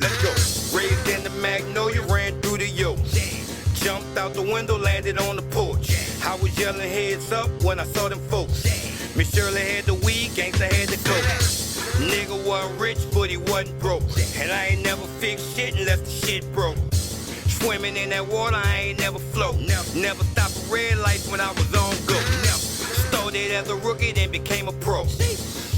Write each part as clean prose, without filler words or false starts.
Let's go. Raised in the Magnolia, ran through the yoke. Jumped out the window, landed on the porch. I was yelling heads up when I saw them folks. Miss Shirley had the weed, gangsta had the coke. Nigga wasn't rich, but he wasn't broke. And I ain't never fixed shit unless the shit broke. Swimming in that water, I ain't never float. Never stopped a red light when I was on go. Started as a rookie, then became a pro.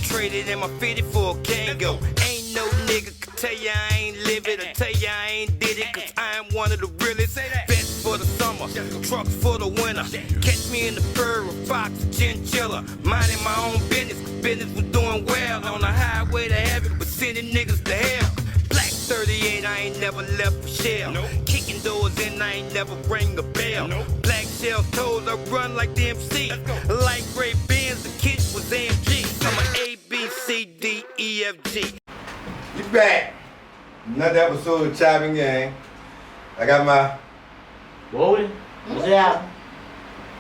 Traded in my 50 for a Kango. Ain't no nigga could tell ya I ain't live it or tell ya I ain't did it, cause I am one of the realest. Best for the summer, trucks for the winter. Catch me in the fur of Fox Chinchilla. Minding my own business, cause business was doing well. On the highway to heaven, but sending niggas to hell. Black 38, I ain't never left for shell. Kicking doors in, I ain't never rang a bell. Black shell toes, I run like the MC. Light gray Benz, the kid was AMG. I'm a A, B, C, D, E, F, G. You back. Another episode of Choppin Gang. I got my... Woody, what's happening?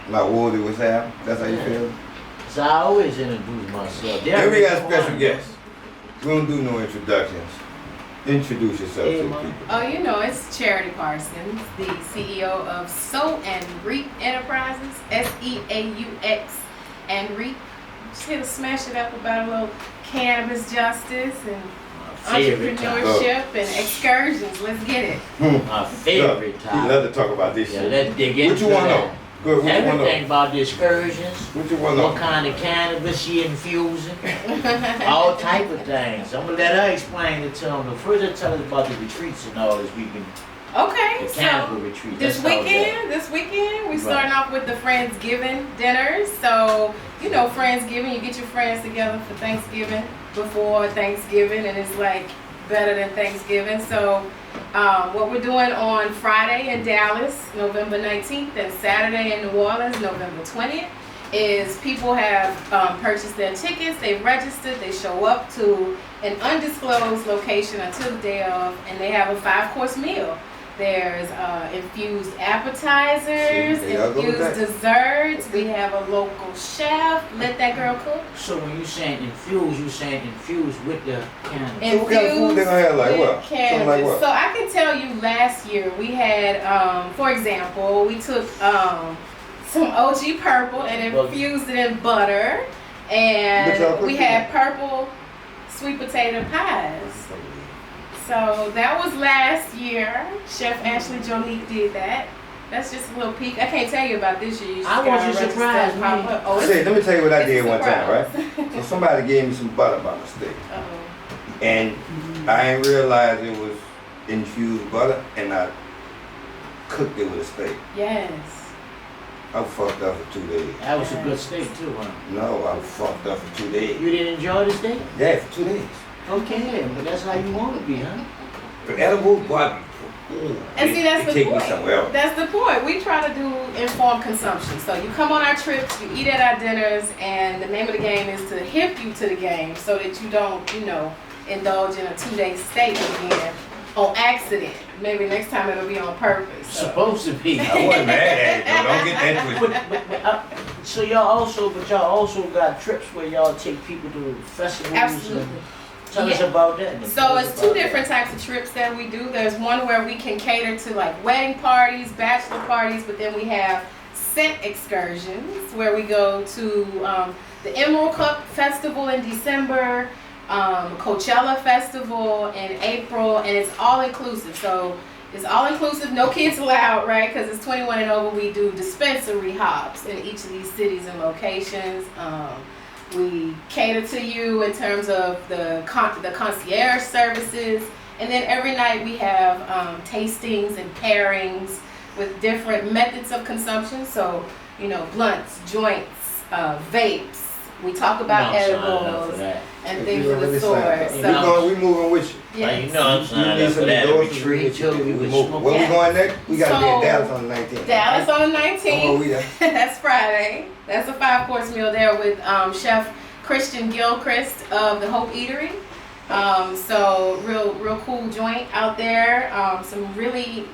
My Woody, what's happening? That's how you feel? So I always introduce myself. Then we got a special guest. We don't do no introductions. Introduce yourself to the people. Oh, you know, it's Charity Parsons, the CEO of Seaux and Reap Enterprises, SEAUX and Reap. Just here to smash it up about a little cannabis justice and entrepreneurship and excursions. Let's get it. My favorite topic. He love to talk about this shit. Let's dig into what you want to know? Good, what everything about the excursions. What you want to know? What kind of cannabis she infusing. All type of things. I'm going to let her explain it to them. But first, tell us about the retreats and all this weekend. Okay, the so retreat. this weekend, we're starting off with the Friendsgiving dinners. So, you know, Friendsgiving, you get your friends together for Thanksgiving, before Thanksgiving, and it's like better than Thanksgiving. So, what we're doing on Friday in Dallas, November 19th, and Saturday in New Orleans, November 20th, is people have purchased their tickets, they've registered, they show up to an undisclosed location until the day of, and they have a 5-course meal. There's infused appetizers, infused desserts. We have a local chef. Let that girl cook. So when you saying infused with the cannabis. So what kind of food they gonna have? Like what? Cannabis. Like what? So I can tell you, last year we had, for example, we took some OG purple and infused it in butter, and we had purple sweet potato pies. So that was last year. Chef Ashley Jonique did that. That's just a little peek. I can't tell you about this year. I want you surprised me. Let me tell you what I did one time, right? So somebody gave me some butter by mistake. And I didn't realize it was infused butter, and I cooked it with a steak. Yes. I fucked up for 2 days. That was a good steak too, huh? No, I fucked up for 2 days. You didn't enjoy the steak? Yeah, for 2 days. Okay, but that's how you want to be, huh? The edible barbecue. And see, that's the take point. Me somewhere else. That's the point. We try to do informed consumption. So you come on our trips, you eat at our dinners, and the name of the game is to hip you to the game so that you don't, you know, indulge in a 2-day stay again on accident. Maybe next time it'll be on purpose. So. Supposed to be. I wasn't mad at it, though. Don't get that twisted. So y'all also got trips where y'all take people to festivals. Absolutely. Tell us about that. So it's 2 different types of trips that we do. There's one where we can cater to like wedding parties, bachelor parties, but then we have set excursions where we go to the Emerald Cup Festival in December, Coachella Festival in April, and it's all inclusive. So it's all inclusive, no kids allowed, right? Because it's 21 and over. We do dispensary hops in each of these cities and locations. We cater to you in terms of the concierge services, and then every night we have tastings and pairings with different methods of consumption. So, you know, blunts, joints, vapes. We talk about edibles and things of the sort. So we moving with you. Yes. You know I'm saying that's for that retreat too. Where we going next? We got to be in Dallas on the 19th. Dallas on the 19th. Oh, we there. That's Friday. That's a 5-course meal there with Chef Christian Gilchrist of the Hope Eatery. So real cool joint out there. Some really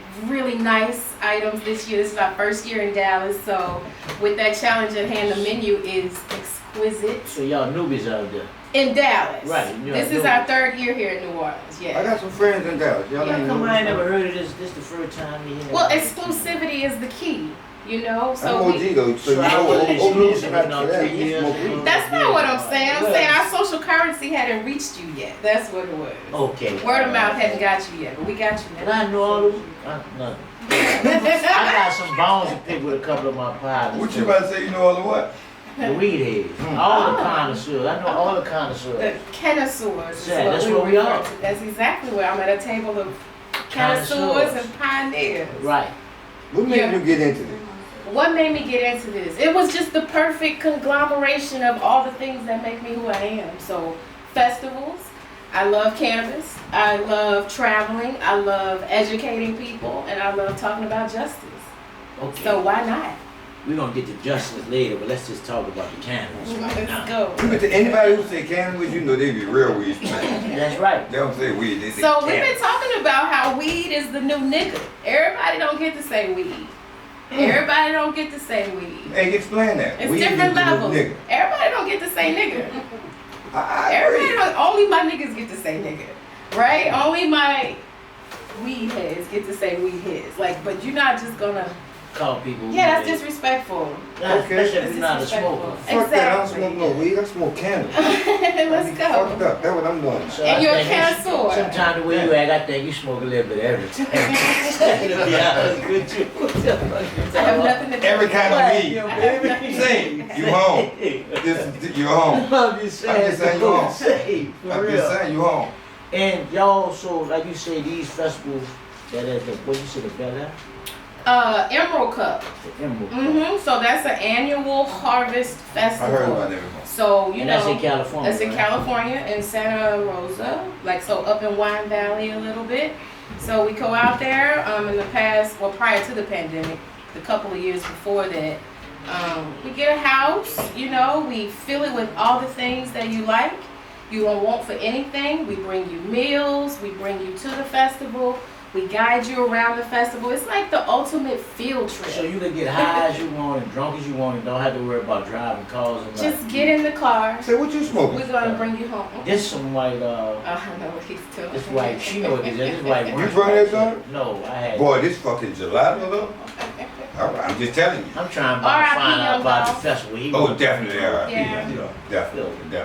nice items this year. This is our first year in Dallas. So with that challenge at hand, the menu is exquisite. So y'all newbies out there. In Dallas. Right. This is our third year here in New Orleans. Yeah. I got some friends in Dallas. Y'all Yeah, ain't come on, know I ain't never heard of this. This the first time you hear. Well, exclusivity is the key. You know, I'm so OG though, so you So I know, wasn't exclusive OG enough after 3 that, years you smoke ago. weed. that's not what I'm saying. I'm Well, saying our social currency hadn't reached you yet. That's what it was. Okay. Word of mouth hadn't got you yet, but we got you And now. I know all those. Nothing. I got some bones to pick with a couple of my pilots. What you about to say, you know all the what? The weed heads. All the connoisseurs. I know all the connoisseurs. The connoisseurs is Yeah, that's we where we refer are. to. That's exactly where I'm at a table of connoisseurs Connoisseurs. and pioneers. Right. What made Yeah. you get into this? What made me get into this? It was just the perfect conglomeration of all the things that make me who I am. So, festivals. I love cannabis. I love traveling. I love educating people. And I love talking about justice. Okay. So, why not? We're going to get to justice later, but let's just talk about the cannabis right Let's now. go. But to anybody who say cannabis, you know they be real weed smokers. That's right. They don't say weed, they say So, we've been cannabis. talking about how weed is the new nigga. Everybody don't get to say weed. Everybody don't get to say weed. Hey, explain that. It's Weed is different the new levels. nigga. Everybody don't get to say nigga. I Everybody agree. don't, only my niggas get to say nigga, right? Only my weed heads get to say weed heads. Like, but you're not just gonna. Call people. Yeah, that's disrespectful. That's Okay. especially if you're not a smoker. Fuck that, I don't Exactly. smoke no weed, I smoke cannabis. Let's Fucked go. up, that's what I'm doing. So And I you're a think it's- connoisseur. Sometimes the way you act, I think you smoke a little bit of everything. To be honest with you. I have nothing to do Every with kind it. of weed. Yeah, baby. Say, you home. You're home. I'm just saying. I'm just saying you home. Say, for I'm real. just saying, you home. And y'all, so like you say, these festivals that at the what you say the Bel Air, Emerald Cup. the Emerald. So that's an annual harvest I festival. heard about that before. So you And know, that's in California. that's in right? California in Santa Rosa, like so up in Wine Valley a little bit. So we go out there in the past, well prior to the pandemic, the couple of years before that, we get a house, you know, we fill it with all the things that you like. You don't want for anything. We bring you meals, we bring you to the festival, we guide you around the festival. It's like the ultimate field trip. So you can get high as you want and drunk as you want and don't have to worry about driving cars and Just get in the car. Say, what you smoking? We're gonna bring you home. This some white I know what he's doing. this white she know what this is. This white You brought that son? No, I had Boy, this fucking gelato though. All right, I'm just telling you. I'm trying to R.I.P. find out Young about Dog. the festival. He Oh, was- definitely, R.I.P. Yeah. Definitely.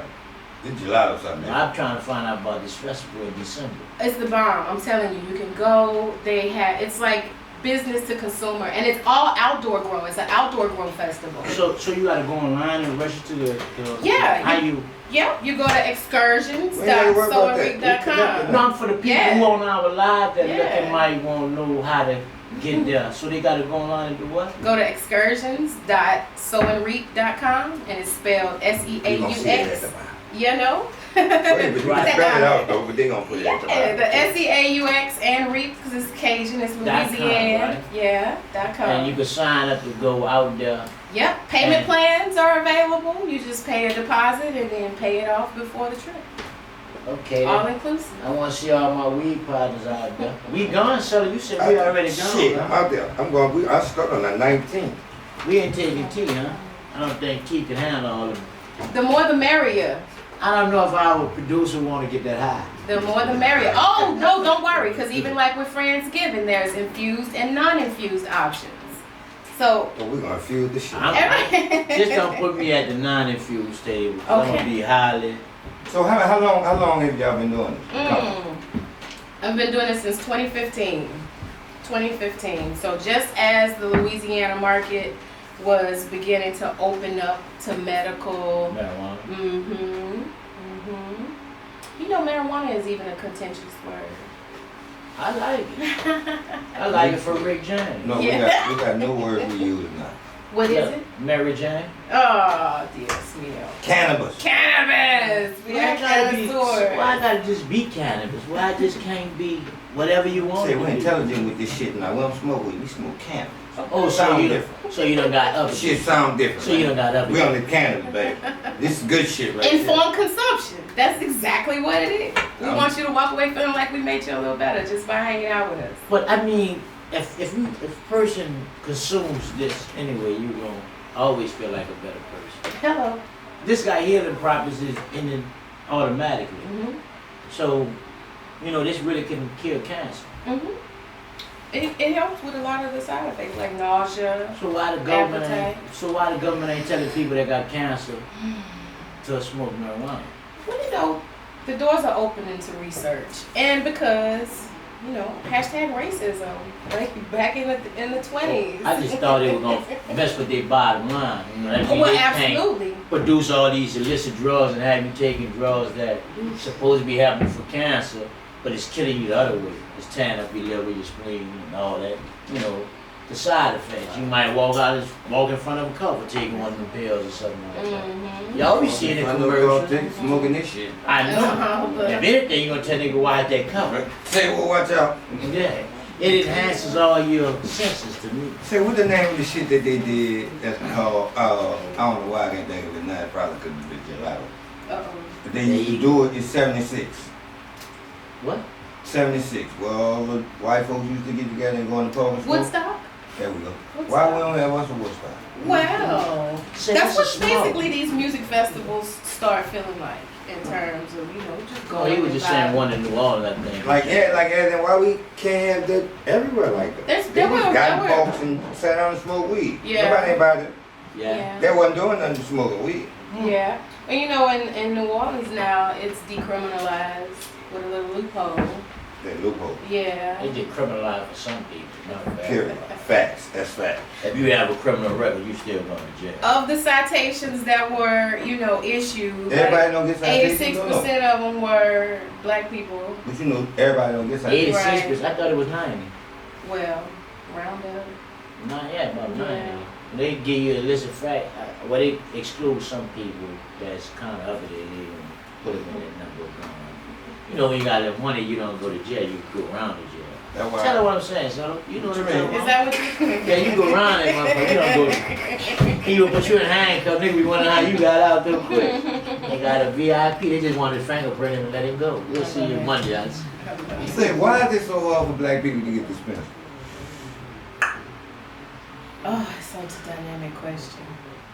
This gelato something. I'm trying to find out about this festival in December. It's the bomb. I'm telling you, you can go. They have. It's like business to consumer, and it's all outdoor grow. It's an outdoor grow festival. So you gotta go online and register the Yeah, how you Yep. You go to excursions. We ain't gotta worry about that. We excursions.sowerweek.com. not for the people Yeah. who on our live that Yeah. looking might want to know how to get there. So they gotta go online and do what? Go to excursions.sowerweek.com, and it's spelled You gonna see it at SEAUX. the bottom. You know. Wait, but you can That- spell it out though, but they gonna put it at the Yeah, the bottom. SEAUX and REAP because it's Cajun, it's .com, Louisiana. right? Yeah, .com. And you can sign up to go out there. Yep, payment And- plans are available. You just pay a deposit and then pay it off before the trip. Okay. All then. inclusive. I want to see all my weed partners out there. We gone, so you said we already gone. Shit, huh? I'm out there. I'm going. I start on the 19th. We ain't taking tea, huh? I don't think tea can handle all of it. The more the merrier. I don't know if our producer want to get that high. The more the merrier. Oh, no, don't worry. Because even like with Friendsgiving, there's infused and non-infused options. So, But we're gonna fuse the shit. Just don't put me at the non-infused table. 'Cause I'm Okay. gonna be highly. So how long have y'all been doing this? I've been doing this since 2015. 2015. So just as the Louisiana market was beginning to open up to medical. Marijuana. You know, marijuana is even a contentious word. I like it. I like it for Rick James. No, Yeah. we got no word we use now. What is Yeah, it? Mary Jane. Oh, Dios mío. Cannabis. Cannabis! We Why are I gotta be? connoisseurs. Why I gotta just be cannabis? Why I just can't be whatever you want? Say to we're be? intelligent with this shit now. We don't smoke weed. We smoke cannabis. Oh, Sound you different. so you don't got other Shit sound different. So you man. don't got other We on the cannabis, baby. This is good shit right Informed consumption. That's exactly what it is. We want you to walk away feeling like we made you a little better just by hanging out with us. But I mean, if a person consumes this anyway, you're gonna always feel like a better person. Hello. This got healing properties in it automatically. So, you know, this really can cure cancer. It helps with a lot of the side effects like nausea. So why the government appetite. ain't telling people that got cancer to smoke marijuana? Well, you know, the doors are opening to research, and because you know, #racism, like back in the 20s. I just thought they were gonna mess with their bottom line. You know, that means Well, they absolutely. can't produce all these illicit drugs and have you taking drugs that supposed to be helping for cancer, but it's killing you the other way. It's tearing up your liver, your spleen, and all that. You know, the side effects. You might walk in front of a couple taking one of them pills or something like that. Y'all be seeing it I know y'all commercials. smoking this shit. I know. If anything, you gonna tell nigga why that cover. Say, well, watch out. Yeah. It enhances all your senses to me. Say, what's the name of the shit that they did that's called, I don't know why I can't think of it now, it probably could have been gelato. But they used to do it in 76. What? 76. Well, all the white folks used to get together and go in the park and smoke. Woodstock? There we go. Woodstock. Why we don't have us a Woodstock? Well, Say, that's this is what small. basically these music festivals start feeling like in terms of, you know, just Oh, going he was and just saying vibing. one in New Orleans, I think. Like then why we can't have that everywhere like that? There's- They there just were- got in there were- parks and sat down and smoked weed. Yeah. Nobody about it. Yeah. They wasn't doing nothing to smoking weed. Yeah. And you know, in New Orleans now, it's decriminalized with a little loophole. That loophole. Yeah. They did criminalize for some people. Not for Period. Facts. That's fact. If you have a criminal record, you still going to jail. Of the citations that were, you know, issued, Everybody don't get citations. 86% of them were black people. But you know, everybody don't get citations. 86%. I thought it was 90. Well, round up. Not yet, about 90. Yeah. They give you a list of fact. Well, they exclude some people that's kind of up there and put them in that number of guns. You know, when you got enough money, you don't go to jail. You go around the jail. That's why. Tell her what I'm saying, son. You know what I'm saying? Is that what you Yeah, you go around that motherfucker. You don't go. He will put you in handcuffs. Nigga, we wonder how you got out there quick. They got a VIP. They just wanted fingerprint him and let him go. We'll see you Monday. You say, why is it so hard for black people to get dispensed? Oh, it's such a dynamic question.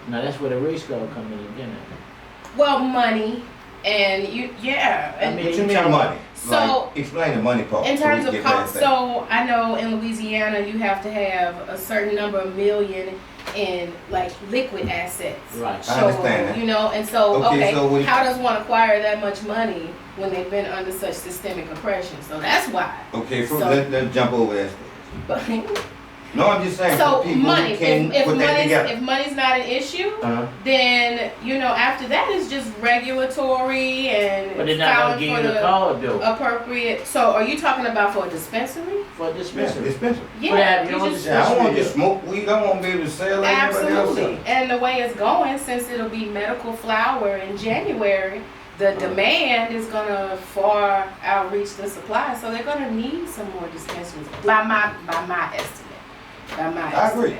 Now that's where the race card come in again. Well, money and yeah. And mean, What you mean money? So- like, explain the money part. in so we terms can of get cost, past that. so I know in Louisiana you have to have a certain number of million in like liquid assets. Right. I So, understand that. you know, and so Okay, okay, so how does one acquire that much money when they've been under such systemic oppression? So that's why. Okay, so So- let's jump over that. But No, I'm just saying. so for people money, who can put that together. if money's not an issue, Uh-huh. then you know after that is just regulatory and But they're not filing gonna give for you the the card though. appropriate. So are you talking about for a dispensary? For a Yeah, dispensary. dispensary. Yeah, you you don't just Yeah, I don't want to Yeah. smoke weed. I want to be able to sell like everybody else. absolutely. And the way it's going, since it'll be medical flower in January, the demand is gonna far outreach the supply. So they're gonna need some more dispensaries by my estimate. By my I agree. estimate.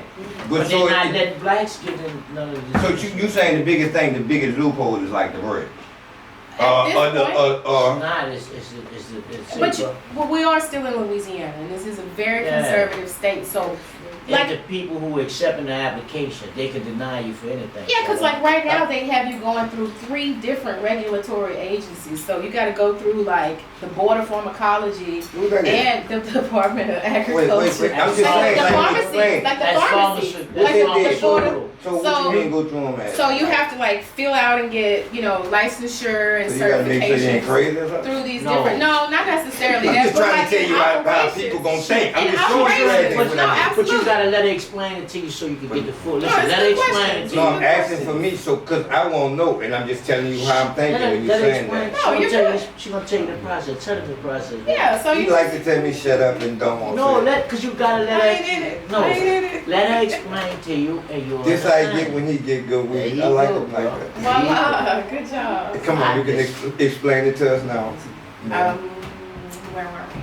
But But so, they're not it, letting blacks get in none of this. so you saying the biggest thing, the biggest loophole is like the bread. At this point, Not, it's but well, we are still in Louisiana, and this is a very Yeah. conservative state. So, like like, the people who are accepting the application, they can deny you for anything. yeah, because So, like right now they have you going through 3 different regulatory agencies. So you got to go through like the Board of Pharmacology Who's that? and the Department of Agriculture. Wait. I'm just Like saying, the like, pharmacy, explain. like the That's pharmacy, pharmacy. What like they the did, Board so, of. so what so- you mean go through them at? So you have to like fill out and get, you know, licensure and So you gotta make sure you ain't certifications crazy or something? through these No. different. No, not necessarily. I'm That's just trying like to tell in you how operations. people gonna think. I'm In just showing you operations, everything. but what no, I do. But you absolutely. gotta let it explain it to you so you can get the full. No, Listen, it's let a it good explain question. it to No, you. I'm asking for me, so cause I won't know, and I'm just telling you how I'm thinking when you're Let her saying explain. that. No, you're good. She gonna tell you the process. Tell her the process. Yeah, so You you. like to tell me shut up and don't want No, to say. cause you gotta let I her. ain't in it. No, I ain't in it. let her explain to you, and you'll. This how you understand. get when he get good There weed. you I like go, him like bro. that. Voila, good job. Come on, you can explain it to us now. Where were we?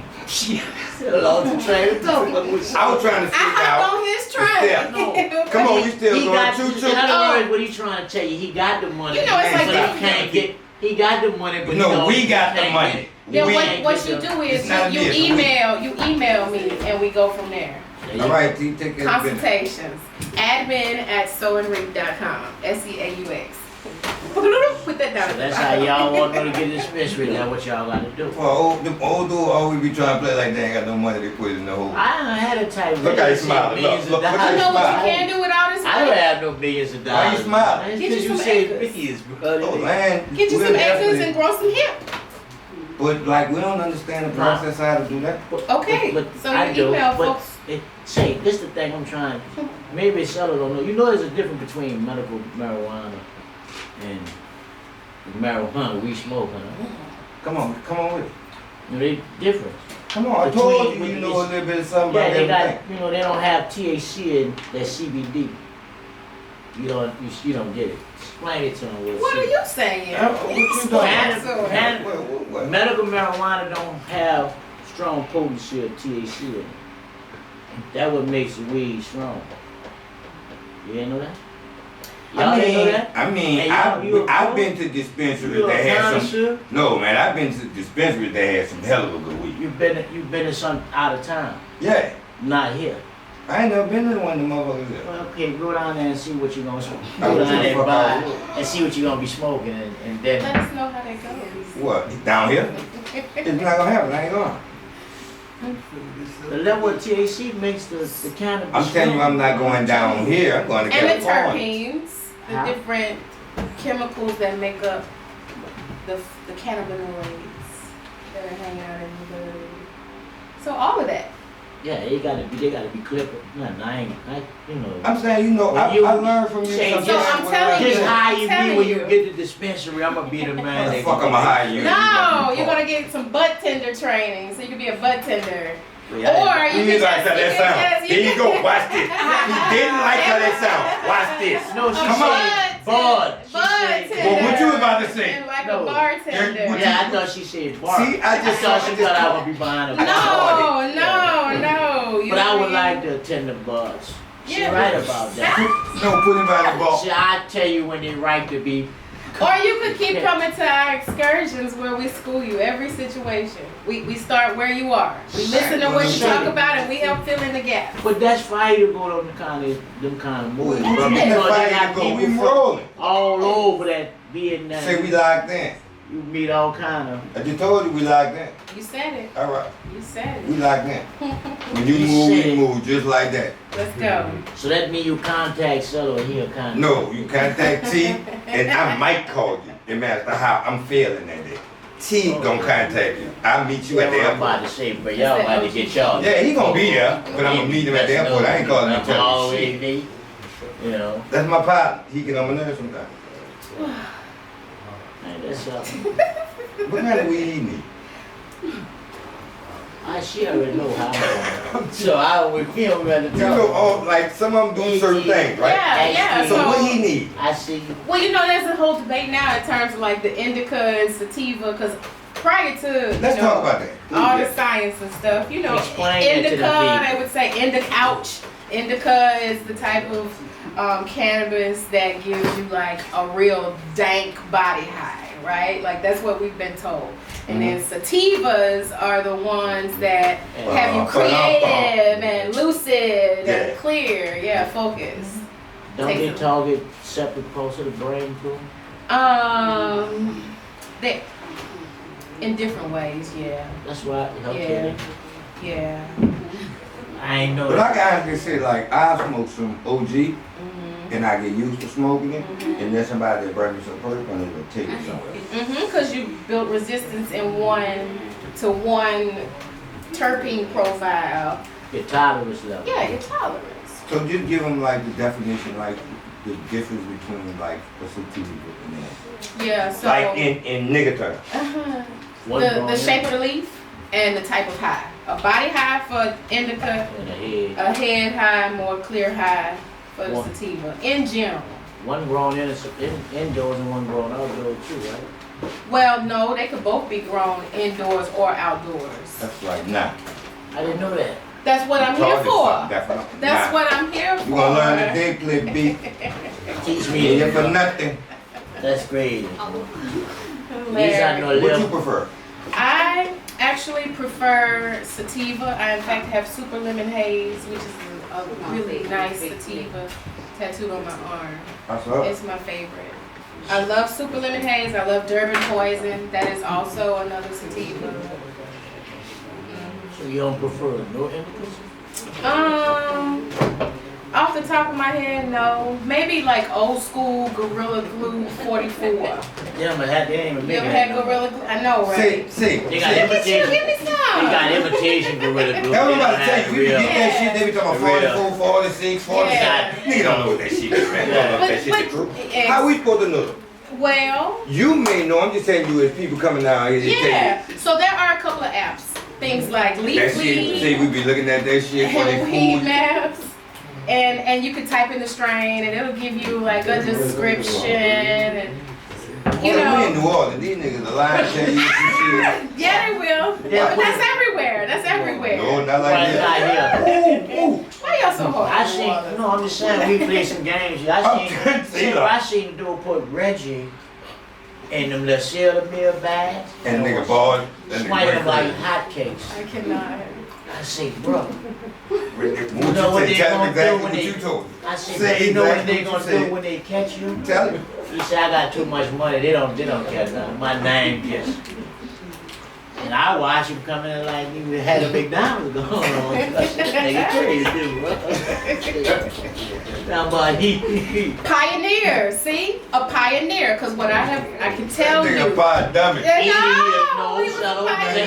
Lost the train of thought. I was trying to I figure hopped out. on his train. Yeah. Come on, we still He going got, choo-choo. in other Oh. words, what he trying to tell you, he got the money. You know, it's like but that. he can't get. He got the money, but No, we got the money. Then We- what you do is It's not you this, email me and we go from there. All right, T, take care of business. Consultations. admin@seaux.com. SEAUX. Put that down. So that's how y'all want to get this mystery. That's what y'all got to do. Well, the old dude always be trying to play like they ain't got no money they put in the hole. I had a type of Look how you smiling. millions Look of how You dollars. know what smile. you can do with all this I don't money? have no millions of Why dollars. you smiling? That's Get you because you some say acres. millions, bro. Oh, man. Get you we're some acres definitely- and grow some hemp. But like we don't understand the process how to do that. Okay, so I you do, email but folks. say, this the thing I'm trying, maybe Seaux don't know. You know there's a difference between medical marijuana and the marijuana we smoke, huh? Come on with it. You know, they different. Come on, I Between- told you with you this- know a little bit of something Yeah, about they everything. got, you know, they don't have THC in their CBD. You don't get it. Explain it to them. What are you saying? What you talking Explain about? it. What? Medical marijuana don't have strong potency of THC in it. That what makes the weed strong. You didn't know that? Y'all didn't know that? Hey, I've been to dispensaries You a that had some. connoisseur? No, man, I've been to dispensaries that had some hell of a good weed. You've been in some out of town, Yeah, not here. I ain't never been to the one of the motherfuckers there. Well, okay, go down there and see what you're gonna smoke. I Go would down take there and the fuck buy out. and see what you're gonna be smoking, and then. Let us know how that goes. What? Down here? It's not gonna happen. I ain't going. The level of THC makes the cannabis. I'm telling you, I'm not going down here. I'm going to And the California. terpenes, the Huh? different chemicals that make up the cannabinoids that are hanging out in the bud. So all of that. Yeah, they gotta be clipping. You know. I'm saying, you know, I learned from you. Say, something. just- I'm telling Just you. hire me telling when you you. get the dispensary. I'm gonna be the man. What the that fuck can- I'ma hire you? No, you're gonna get some butt tender training, so you can be a butt tender. Yeah, Or He you didn't can like how that just, sound. Here you go, watch this. He didn't like how that sound. Watch this. No, she Come on. said bud. She Bud said tender. Well, what you was about to say? And like No. a bartender. What Yeah, I thought she said bar. See, I just thought saw- she I just thought I caught- would be behind her. No. But I would like to attend the buds. She Yeah. right about that. No, put him by the ball. See, I tell you when they right to be. Or you could keep coming to our excursions where we school you every situation. We start where you are. We listen to what you talk about and we help fill in the gap. But that's fine to go on them kind of movies, What bro. you mean Because that's they why got you go? We people from rolling. all over that Vietnam. Say we locked in. You meet all kind of. I just told you we locked in. You said it. All right, You said we it. locked in. When you You move, said we it. move just like that. Let's go. So that means you contact Seaux and he'll contact. No, you contact T, and I might call you. It matters how I'm feeling that day. T gonna contact you. I'll meet you at the Yeah, I'm about airport. to say, but y'all about to get y'all. Yeah, he gonna be there, but I'm gonna meet him at the airport. I ain't calling him That's telling all you we shit. need. You know, That's my partner. He get on my nerves sometimes. man, that's What kind of weed he need? she already know how I'm going. So I would feel better. You know, all, like some of them do certain things, right? Yeah. So what he need? I see. Well, there's a whole debate now in terms of like the indica and sativa, because prior to Let's talk about that. all the Yeah. science and stuff, Explain that to the indica, people. they would say indica is the type of cannabis that gives you like a real dank body high, right? Like that's what we've been told. And then sativas are the ones that have you creative and lucid and clear, focused. Don't Take they some. target separate parts of the brain too? They in different ways, yeah. That's why healthcare. Yeah. I ain't know But that. I can honestly say, like, I smoke some OG, and I get used to smoking it, and then somebody that brings me some perk, and it'll take it somewhere. Because you built resistance in one terpene profile. Your tolerance level. Yeah, your tolerance. So just give them, like, the definition, like, the difference between, like, a sativa and that. Yeah, so Like, in nigga terms. One the going shape of the leaf and the type of high. A body high for indica, in the head. a head high, more clear high for the One. sativa. In general. One grown indoors and one grown outdoors too, right? Well, no, they could both be grown indoors or outdoors. That's right, nah. I didn't know that. That's what I'm here for. Definitely. That's what I'm here for. You're gonna learn today, play beat. Teach You me. here for nothing. That's great. These are no What you level. prefer? I actually prefer sativa. I in fact have super lemon haze, which is a really nice sativa tattooed on my arm. That's up. It's my favorite. I love super lemon haze. I love Durban poison. That is also another sativa. So you don't prefer no indicas? Off the top of my head, no. Maybe like old school Gorilla Glue 44. Yeah, but they ain't even You make ever it had no more. Gorilla Glue? I know, right? See. They got Give me some. imitation. Give me They some. got imitation gorilla glue. That's what I'm They about don't to tell have you. You real. can get that shit, they be talking about Real. 44, 46, 47. Yeah. Nigga don't know what that shit is, man. They don't know if that shit is true. How we supposed to know? Well, You may know, I'm just telling you, as people coming down here, they yeah. So there are a couple of apps. Things like tell you, that shit, see, Leafweed, we be looking at that shit for their Weed food. Maps. And you can type in the strain and it'll give you like a description and you Well, we in know. New Orleans, these niggas are lying, tell you some shit. Yeah, they will. Yeah, But that's everywhere. That's everywhere. No, not Why like it's not that. here? Ooh, Why y'all so hard? I seen, no, I'm just saying, we play some games. I seen the dude put Reggie in them little Cielo Mill bags. and nigga bald. That Swipe them like nigga hotcakes. I cannot. I say, bro, what you know what they tell him gonna do exactly when what they, you told me. I said, Say you know what exactly they what gonna you do said. when they catch you? Tell him. He said, I got too much money, they don't care nothing. My name just. And I watch him come in like he had a McDonald's going on. Nigga crazy, dude, bro. Now, but he Pioneer, see? A pioneer, because what I can tell Nigga you. pie dummy. Yeah, He was a so pioneer.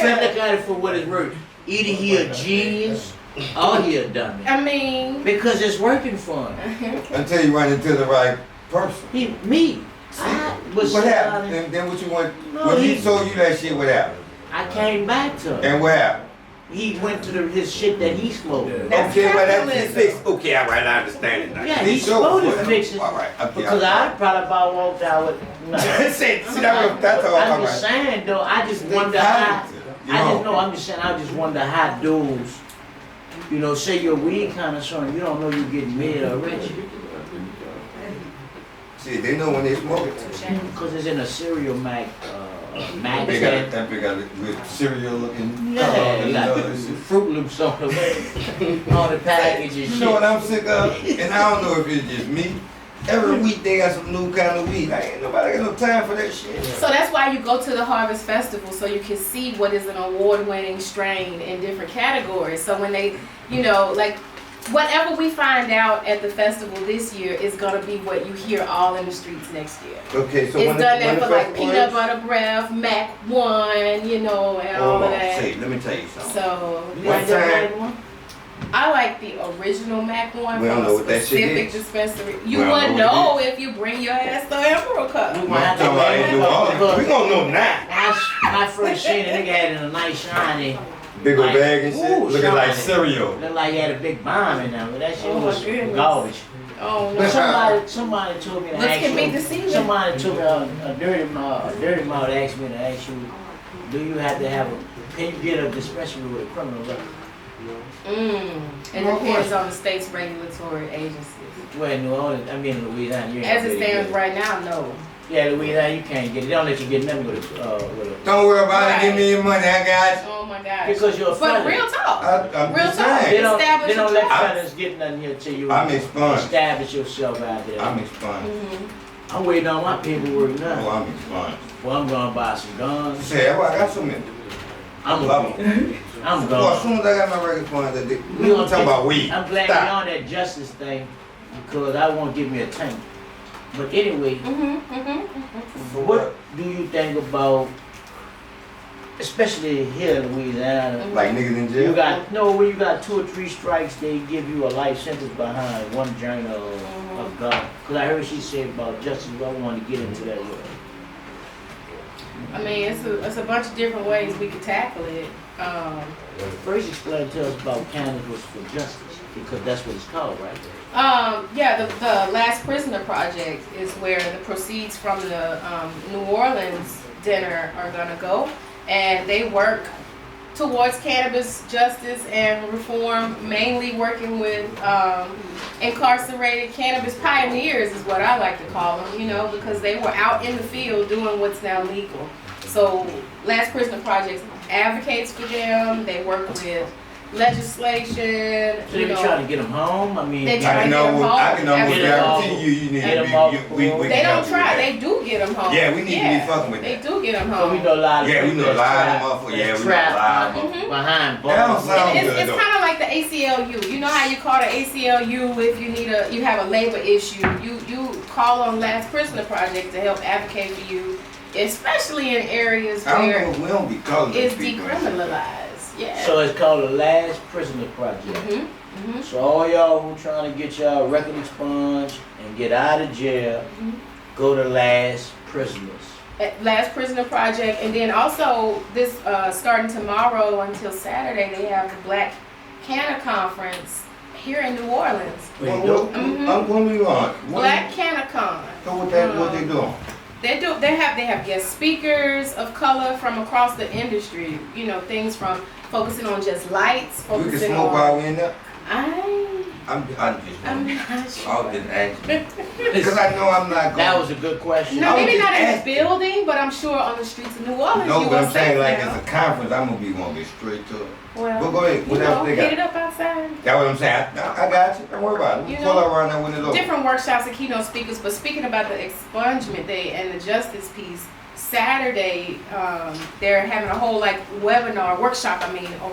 let's look at it for what it's worth. Either he a genius or he a dummy. I mean, Because it's working for him. Until you run into the right person. Me. I was What sitting happened? down Then what you want? No, When he he- told you that shit, what happened? I came back to him. And what happened? He went to his shit that he smoked. Okay, well that's his capitalism. fix. Okay, all right, I understand it now. Yeah, he showed smoked it, what- fix it. All right, okay. Because I probably about walked out with nothing. see, that's all I'm I'm just right. saying though, I just They wonder how. talented, you know. I'm just saying, I just wonder how dudes, you know, say you're a weed connoisseur, you don't know you getting mid or rich. See, they know when they smoke it. Because it's in a cereal They got magazine. that big with cereal looking. Yeah, like shit. Fruit Loops on the on the package and You shit. know what I'm sick of? And I don't know if it's just me. Every week they got some new kind of weed. I ain't nobody got no time for that shit. so that's why you go to the Harvest Festival so you can see what is an award-winning strain in different categories. So when they, you know, like whatever we find out at the festival this year is gonna be what you hear all in the streets next year. Okay, so It's when done the that for like festival peanut is- butter breath, Mac 1, you know, and all Hold of on, that. see, let me tell you something. So You One like that time- red one? I like the original Mac 1 We don't from know a what that shit specific is. dispensary. We You don't would know know what if you bring your ass to Emerald Cup. We I'm gonna have to talking about in New Orleans. We gonna know now. When I first seen it, nigga had it in a nice shiny, Big old Like, bag and shit, ooh, looking like shiny. cereal. looked like he had a big bomb in there, but that shit Oh, my was goodness. garbage. Oh But no. somebody told me to Looks ask can be you. deceiving. Somebody told me a dirty mouth asked me to ask you, do you have to have can you get a dispensary with a criminal record? It depends on the state's regulatory agencies. Well, in New Orleans, I mean in Louisiana, you ain't As gonna it be able to stands get right now, no. it. Yeah, Louisiana, you can't get it. They don't let you get nothing with a Don't worry about it, give me your money, I got you. Oh my gosh. because you're a But felon. real talk. I'm Real just talk. They saying. don't, Establish they don't a let trust. felons get nothing here till you I'm expunged. establish yourself out there. I'm expunged. Mm-hmm. I'm waiting on my paperwork Oh, now. I'm expunged. Well, I'm gonna buy some guns. Say, well, I got so many. I'm Love gonna. I'm Well, as gonna. soon as I got my record funds, We I'm gonna talking about weed. I'm glad Stop. you're on that justice thing because I won't give me a tank. But anyway, what do you think about, especially here in Louisiana? Like niggas in jail? You got when you got 2 or 3 strikes, they give you a life sentence behind one joint of gun. Cause I heard she said about justice. But I wanted to get into that. I mean, it's a bunch of different ways we could tackle it. First, explain to us about Cannabis for Justice because that's what it's called, right? Yeah, the Last Prisoner Project is where the proceeds from the New Orleans dinner are gonna go, and they work towards cannabis justice and reform, mainly working with incarcerated cannabis pioneers is what I like to call them, you know, because they were out in the field doing what's now legal. So Last Prisoner Project advocates for them. They work with legislation. So they be trying to get them home? I mean, They try to get them home. I can almost guarantee you need Get to 'em off be. the We floor. can They help don't you try. with They do get them home. Yeah, we need to be fucking with They that. do get them so we home. know a lot of Yeah, we people know a lot of that's motherfuckers. Yeah, we know a trapped lot of motherfuckers. behind That don't bars. sound It's good though. kind of like the ACLU. You know how you call the ACLU if you need you have a labor issue. You call on Last Prisoner Project to help advocate for you, especially in areas I where don't know. We don't be calling it's people. decriminalized. Yeah. So it's called the Last Prisoner Project. So all y'all who trying to get y'all record expunged and get out of jail, go to Last Prisoners. At Last Prisoner Project, and then also this starting tomorrow until Saturday, they have the Black Canna Conference here in New Orleans. When we on? Black CannaCon. So what they doing? They have guest speakers of color from across the industry. You know, things from focusing on just lights, We can focusing smoke on. while we in there. I'm I'm not sure. I'll just asking. Because I know I'm not going. That was a good question. No, maybe just not in the asking. building, but I'm sure on the streets of New Orleans. No, you but will I'm saying safe like now. it's a conference, I'm gonna be going to get straight to it. Well, But go ahead, what else they hit it got? up outside. That's what I'm saying. I got you. Don't worry about it. You Pull know, up around there when it's over. Different workshops and keynote speakers, but speaking about the expungement day and the justice piece, Saturday, they're having a whole like webinar, workshop,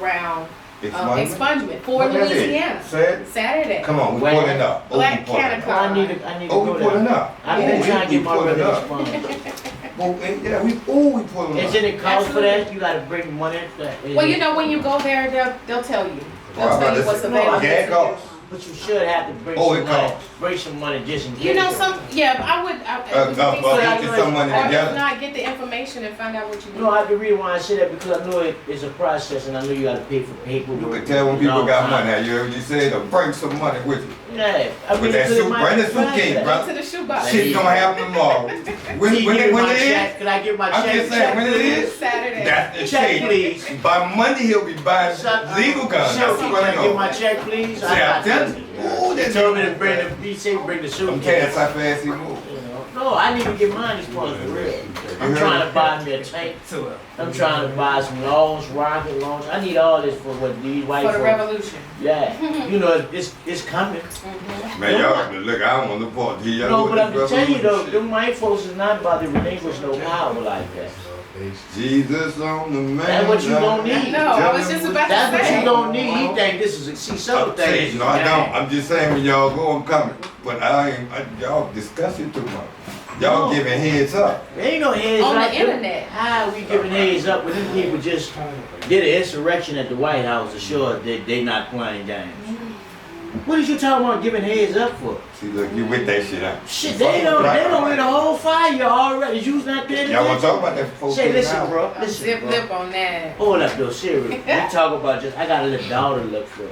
around expungement for What that is? Louisiana. Saturday. Come on, we Well, pulling up. Black pulling Canada. up. I need to Oh, go we there. pulling up. I've been Oh, trying to we get my pulling record up. expunged. Oh, yeah, we pulling up. Is it a cost for that? You gotta bring money. Well, you know, when you go there, they'll tell you. They'll Well, tell you this what's is- available. Yeah, it to goes. But you should have to bring Oh, some it money. costs. Bring some money just in case. You know, I would. Get some money Or if together. not, get the information and find out what you need. No, the reason why I say that because I know it's a process and I know you gotta pay for paperwork. You can tell when people got money. You heard what you said? Bring some money with you. Yeah, I With that suit, bring the suitcase, Go bro. to the shoebox. Shit's gonna happen tomorrow. When it is? Can I get my I'm check? just saying, when it is? Saturday. That's the Check, shade. please. By Monday he'll be buying legal guns. Check, That's can what I I get know. my check, please? See, I'm telling you. Ooh, They that's told me to bring the bring the I'm suitcase. telling you how fast he moves. No, I need to get mine this month for real. I'm trying to buy me a tank. I'm trying to buy some launch, rocket launch. I need all this for what these white For the folks. revolution. Yeah, you know it's coming. Man, y'all, look, I don't want to report to y'all. No, but I'm just telling you though, shit. them white folks is not about to relinquish no power like that. Jesus on the man. That's what you gonna need. No, I was just about to That's what say. you gonna need. You think this is a see some I'm saying, things. no, I don't. I'm just saying when y'all go, I'm coming. But y'all discussing too much. Y'all No. giving heads up. There ain't no heads On the up. internet. How we giving heads up when them people just did an insurrection at the White House to show that they not playing games? What is you talking about giving heads up for? See, look, you with that shit, huh? Shit, they don't lit a whole fire already. You not paying Y'all want to attention? talk about that folks? Say, listen, bro. I'm Listen, zip bro. lip on that. Hold up, though, serious. We talk about just, I got a little daughter to look for,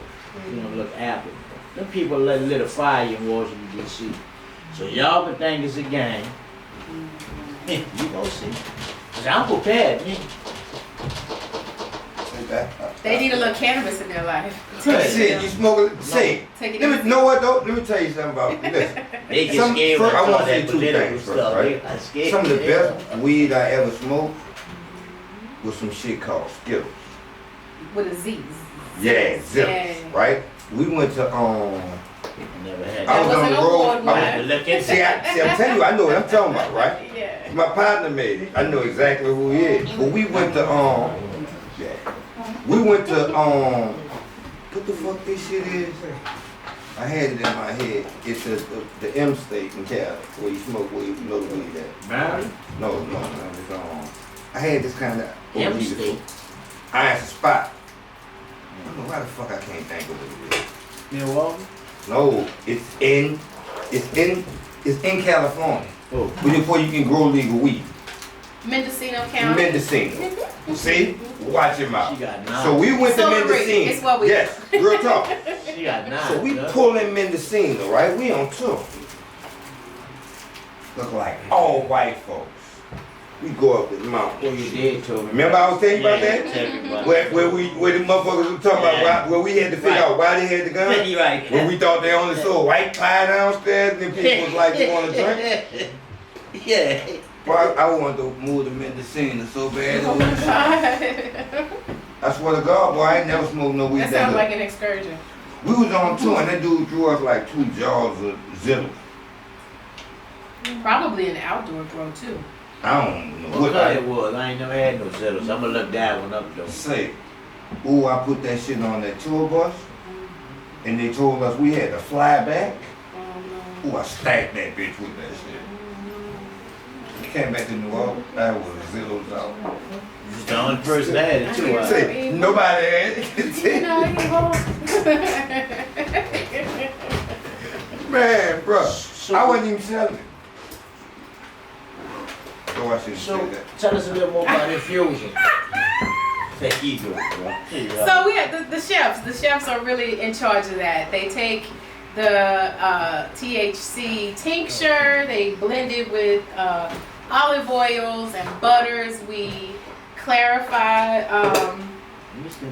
look after. Them people lit a fire in Washington, D.C. So y'all can think it's a game. You gonna see. Cause I'm prepared, man. They need a little cannabis in their life. Shit, you smoke it. See, Take it let easy. me know what though. Let me tell you something about this. They get Some- scared first, with I all wanna that say two political things first, stuff. right? They scared. Some of the best weed I ever smoked was some shit called Skittles. With a Z. Yeah, zips, Yeah. right? We went to Never had I that. was on wasn't the a road. Lord I had to one. look into See, I'm telling you, I know what I'm talking about, right? Yeah. My partner made it. I know exactly who he is. But we went to we went to what the fuck this shit is? I had it in my head. It's the M state in Cali where you smoke where you know the weed at. Maryland? No, it's I had this kind of M state. Iron spot. I don't know why the fuck I can't think of what it is. Milwaukee? No, it's in California. Oh. Before you can grow legal weed. Mendocino County. Mendocino. See? Watch him out. She got 9. So we went to Celery, Mendocino. it's what we Yes, real talk. She got 9. So we huh? pulling Mendocino, right? We on tour. Look like all white folks. We go up the mountain. Well, you did tell me. Remember I was telling you about Yeah, that? tell me about Where the motherfuckers were talking Yeah. about where we had to figure Right. out why they had the gun? You're right. When we thought they only sold white pie downstairs and then people was like, you want to drink? Yeah. Well, I wanted to move them in the scene so bad. Oh my God. I swear to God, boy, I ain't never smoked no weed That that sounds good. like an excursion. We was on tour and that dude drew us like 2 jars of Zillow. Probably an outdoor grow too. I don't know What what color it I was? I ain't never had no Zeros. I'm gonna look that one up though. say. Ooh, I put that shit on that tour bus and they told us we had to fly back. Ooh, I stacked that bitch with that shit. We came back to New Orleans, I was Zillow's out. You're the only person that had it too. Yeah. Say, nobody had No, it. you won't. Man, bruh, So- I wasn't even selling it. So I should So say that. tell us a little more about infusion. That ego, bro. So we have the chefs. The chefs are really in charge of that. They take the THC tincture, they blend it with olive oils and butters. We clarify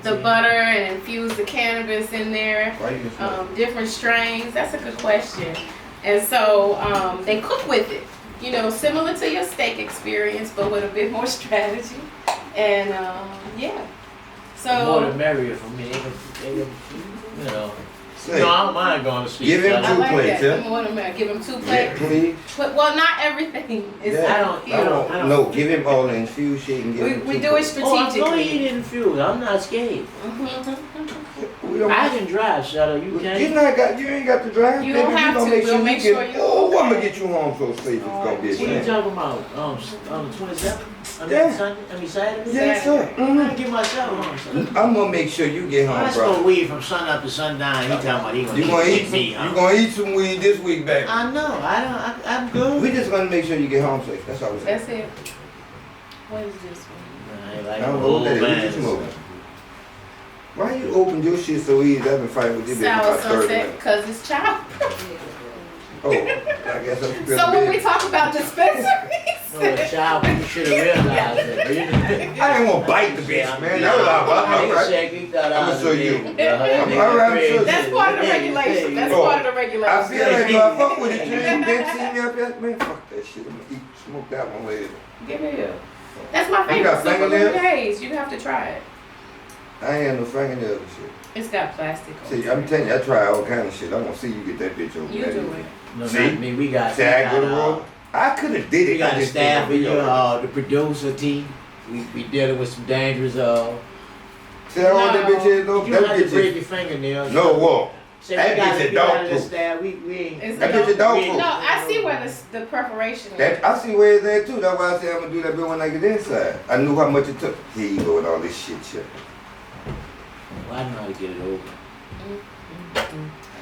the butter and infuse the cannabis in there. Why you just Different strains. That's a good question. And so they cook with it. You know, similar to your steak experience, but with a bit more strategy. And yeah. The more the So merrier for me. They can, you know. say, No, I don't mind going to sleep. Give him I two like plates, that. huh? The more the merrier. Give them 2 Yeah, plates. please. But, well, not everything is. Yeah. I don't- here. No, give him all the infused shit and give him We 2 do it plates. Oh, I'm going to strategically. eat infused. I'm not scared. We don't- I can drive, Shadow. You You can't. you ain't got to drive. You baby. don't We have gonna to. make We'll sure make you sure get, you're oh, I'm gonna okay. get you home so safe. It's gonna be a What are you shame. talking about? On the 27th? I mean, Yeah. Sunday? I mean, Saturday? Yes, sir. I'm gonna get myself home. Son. I'm gonna make sure you get home, I smoke bro. weed from sun up to sundown. He talking about he gonna You gonna get eat some, me, you huh? gonna eat some weed this week, baby. I know. I'm good. We just gonna make sure you get home safe. That's all we're saying. That's it. What is this one? I ain't like I don't know old what that is. man. What you smoking? Why you open your shit so easy? I've been fighting with you bitch Sour about 30 sunset, minutes. because it's chopped. Oh, I guess I'm So when we talk about dispensaries. No, a child, you should have realized that. I ain't gonna bite the bitch, man. That was all right. I'ma show you. I'm sure. That's part of the regulation. That's Oh, part of the I regulation. feel like if I fuck with it, you ain't been seeing me up there. Man, fuck that shit. I'm gonna smoke that one later. Give it here. That's my You favorite. got Super fingernails? Blue Haze. You have to try it. I ain't had no fingernails and shit. It's got plastic on See, it. I'm telling you, I try all kind of shit. I want to see you get that bitch over You there. do it. No, See? not me. We got. See, I go to roll. I could have did it. We got I the just staff didn't in know. your the producer team. We dealing with some dangerous See how old that bitch is though? you That don't have to bitch break is. your fingernails. No, what? Say that we got bitch a we got dog the poop. staff. We ain't. It's That the bitch a dog we- poop. No, I see where the perforation is. That, I see where it's at too. That's why I said I'm gonna do that bit when I get inside. I knew how much it took. Here you go with all this shit. Well, I know how to get it over.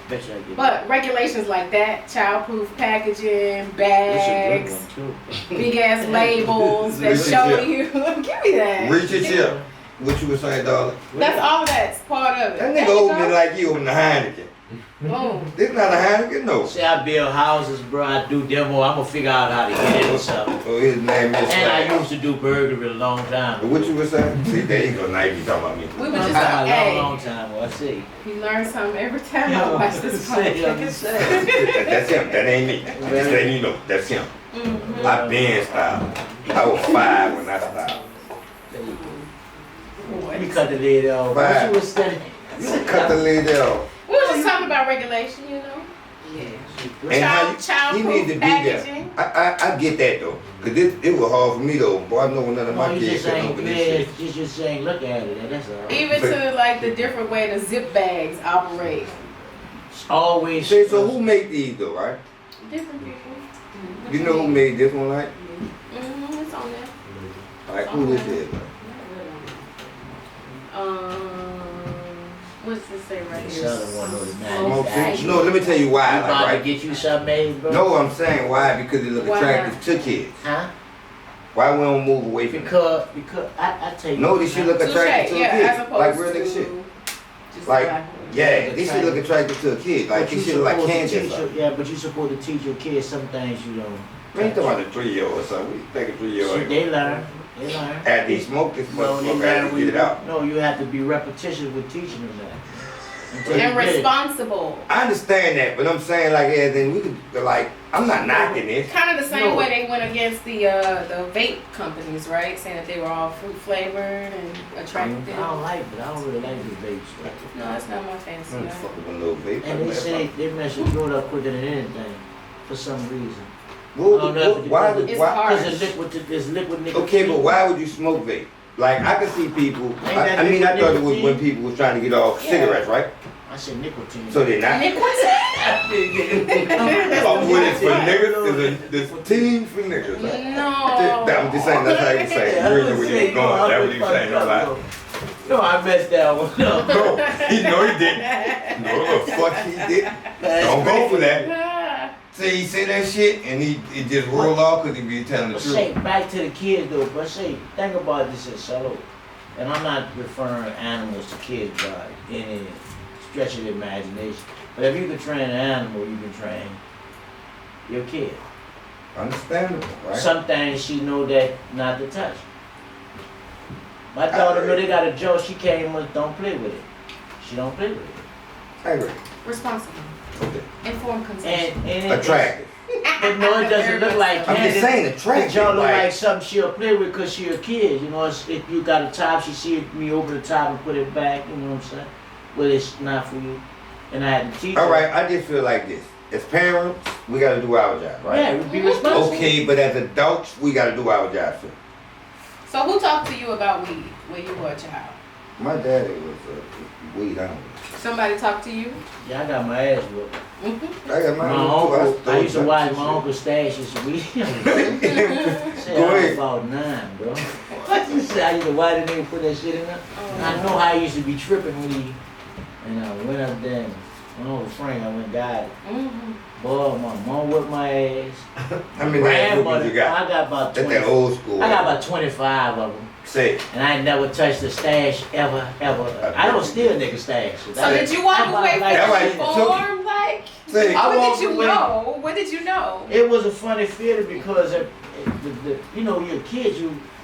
Bet you I get it. But regulations like that, childproof packaging, This a good bags, one too. big ass labels that Reach it, show yeah. you. Give me that. Reach it here. What you was saying, darling? That's all that's part of it. That There nigga you opened go. it like you opened a Heineken. Boom. This not a Heineken, no. See, I build houses, bro. I do demo. I'm gonna figure out how to get it or something. Oh, his name is And I Slam. used to do burglary a long time. But what you was saying? See, there you go. Now you talking about me. We I'm were just talking about like, a long, hey, long time. Well, I see. you learn something every time Yeah, I watch this I'm podcast. just saying. That's him. That ain't me. I'm just letting you know. That's him. Mhm. I been styled. I was 5 when I styled. There you go. Let me cut the lid off. Right. What you was saying? You cut the lid off. We were just talking about regulation, you know. And how you, Child he need to be there. packaging. I get that though. Cause it was hard for me though. Boy, I know none of No, my you kids just couldn't ain't, open man, this shit. you just saying, look at it. That's all. Even to like the different way the zip bags operate. It's always. Say, so who made these though, right? Different people. You know who made this one, right? It's on there. Like who this is? Right? What's this say right here? Southern one of the Oh, manufacturers. No, let me tell you why. You Like, about to right? get you something made, bro? No, I'm saying why because it look Why attractive to kids. Huh? Why we don't move away from it? Because I tell you. No, this shit look Touche, attractive to yeah, kids. as opposed Like real nigga to shit. just Like, Like, yeah, this shit look attractive to a kid. Like, But you this shit look like supposed to candy or teach something. yeah, but you supposed to teach your kids some things you don't. We ain't talking about a 3-year-old or something. We think a 3-year-old. Shit, they learn. They learn. After he smoke this No, they motherfucker, learn after when he you get it out. No, you have to be repetitious with teaching them that. Until and you get it. responsible. I understand that, but I'm saying like, yeah, then we could like, I'm not knocking this. Kind of the same No. way they went against the vape companies, right? Saying that they were all fruit flavored and attractive. I don't like it. I don't really like the vape stuff. No, that's not my fancy. I'm right? fucking with a little vape. And they say they mess your throat up quicker than anything for some reason. Why? It's Why? hard. Because it's liquid nicotine. Okay, but why would you smoke vape? Like I can see people. Ain't that I mean, I thought it was nicotine? when people was trying to get off Yeah. cigarettes, right? I said nicotine. So they're not. I'm with it for niggas. There's team for niggas. Right? No. I'm just saying. That's how you say. Yeah, You I know was where saying, you going. no, That's what you saying. No lie. No, I messed that one up. No, he didn't. No, the fuck he did. Don't go for that. See, he say that shit and he just roll off because he be telling the But truth. say, back to the kids though, but say, think about this at Seaux. And I'm not referring animals to kids by any stretch of the imagination. But if you can train an animal, you can train your kid. Understandable, right? Some things she know that not to touch. My daughter know they got a joke, she came with, don't play with it. She don't play with it. I agree. Responsible. Okay. Informed consent. And Attractive. But no, it doesn't look like I'm candy. just saying It attractive. y'all look like Like, something she'll play with because she a kid. You know, if you got a top, she see me over the top and put it back, you know what I'm saying? But it's not for you. And I had to teach her. all right, I just feel like this. As parents, we got to do our job, right? Yeah, be responsible. Okay, but as adults, we got to do our job too. So who talked to you about weed when you were a child? My daddy was a weed hound. Somebody talked to you? Yeah, I got my ass whooped. I got my My own uncle, too. I used to stole watch some my uncle stash his weed. Say Go I was ahead. about 9, bro. What you say? I used to watch the nigga put that shit in there. And I know how I used to be tripping weed. And I went up there and my uncle Frank, I went and got it. Boy, my mom whipped my ass. How many ass whoopings you got? I got about That's 20. that old school. I got about 25 of them. Say, And I ain't never touched the stash ever. I don't steal nigga stash. So did you walk away from That right. the form? Like, say. I what walked did you away. know? What did you know? It was a funny feeling because you know, you're a kid,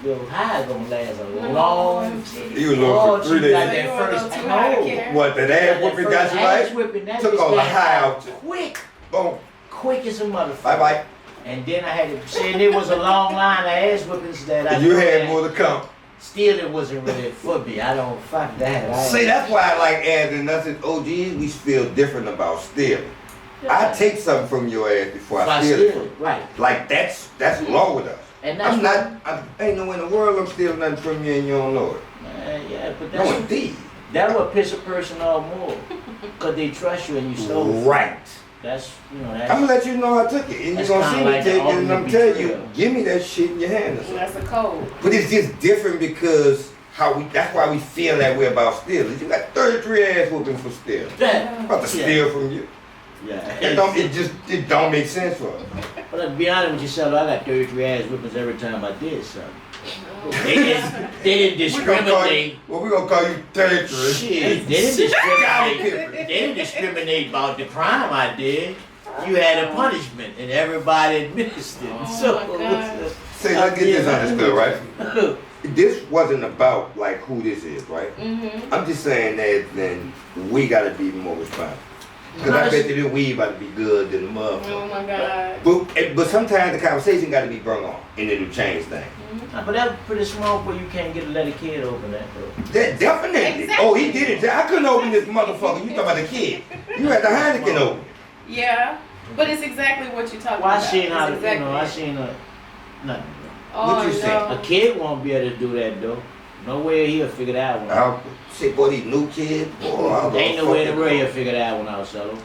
your high gonna last a long. You was looking for 3 she got days. that You were a first little too high to no. care. What, that ass whooping got you right? Whipping, that Took bitch all the got high out. quick, Boom. quick as a motherfucker. Bye-bye. And then I had to say there was a long line of ass whippings that I And you know had that more to come. Still, it wasn't really for me. I don't fuck that. See, that's why I like ass and us as OGs, we feel different about stealing. I take something from your ass before I steal it from you. Right. Like that's law with us. And that's I'm not, ain't no way in the world I'm stealing nothing from you and you don't know it. Yeah, but No, that's indeed. that would piss a person off more, cause they trust you and you stole. Right. That's I'm gonna let you know I took it, and you're That's gonna see kinda me like the take it, and I'm ultimate telling you, betrayal. give me that shit in your hand or something. That's a code. But it's just different because that's why we feel that way about stealing. You got 33 ass whooping for stealing. Yeah. About to steal from you. Yeah. It don't make sense for us. But to be honest with you, Seaux, I got 33 ass whippings every time I did something. They didn't discriminate. We're gonna call you 33. Shit, they didn't discriminate. They didn't discriminate about the crime I did. You had a punishment, and everybody administered. Oh my God. Say, let's get this understood, right? This wasn't about like who this is, right? Mm-hmm. I'm just saying that then we gotta be more responsible. Because I bet you the weed about to be good than the motherfucker. Oh my God. But sometimes the conversation got to be brung on, and it'll change things. But that's pretty small, but you can't get to let a kid open that though. That definitely. Exactly. Oh, he did it. I couldn't open this motherfucker. You talking about the kid? You had the Heineken open. Yeah, but it's exactly what you're talking Well, I about. seen how, It's you know, I exactly seen nothing. Oh, What you say? no. A kid won't be able to do that though. No way he'll figure that one out. Shit, boy, these new kids. Boy, I'm Ain't no gonna way in the fucking world he'll go. figure that one out, Seaux.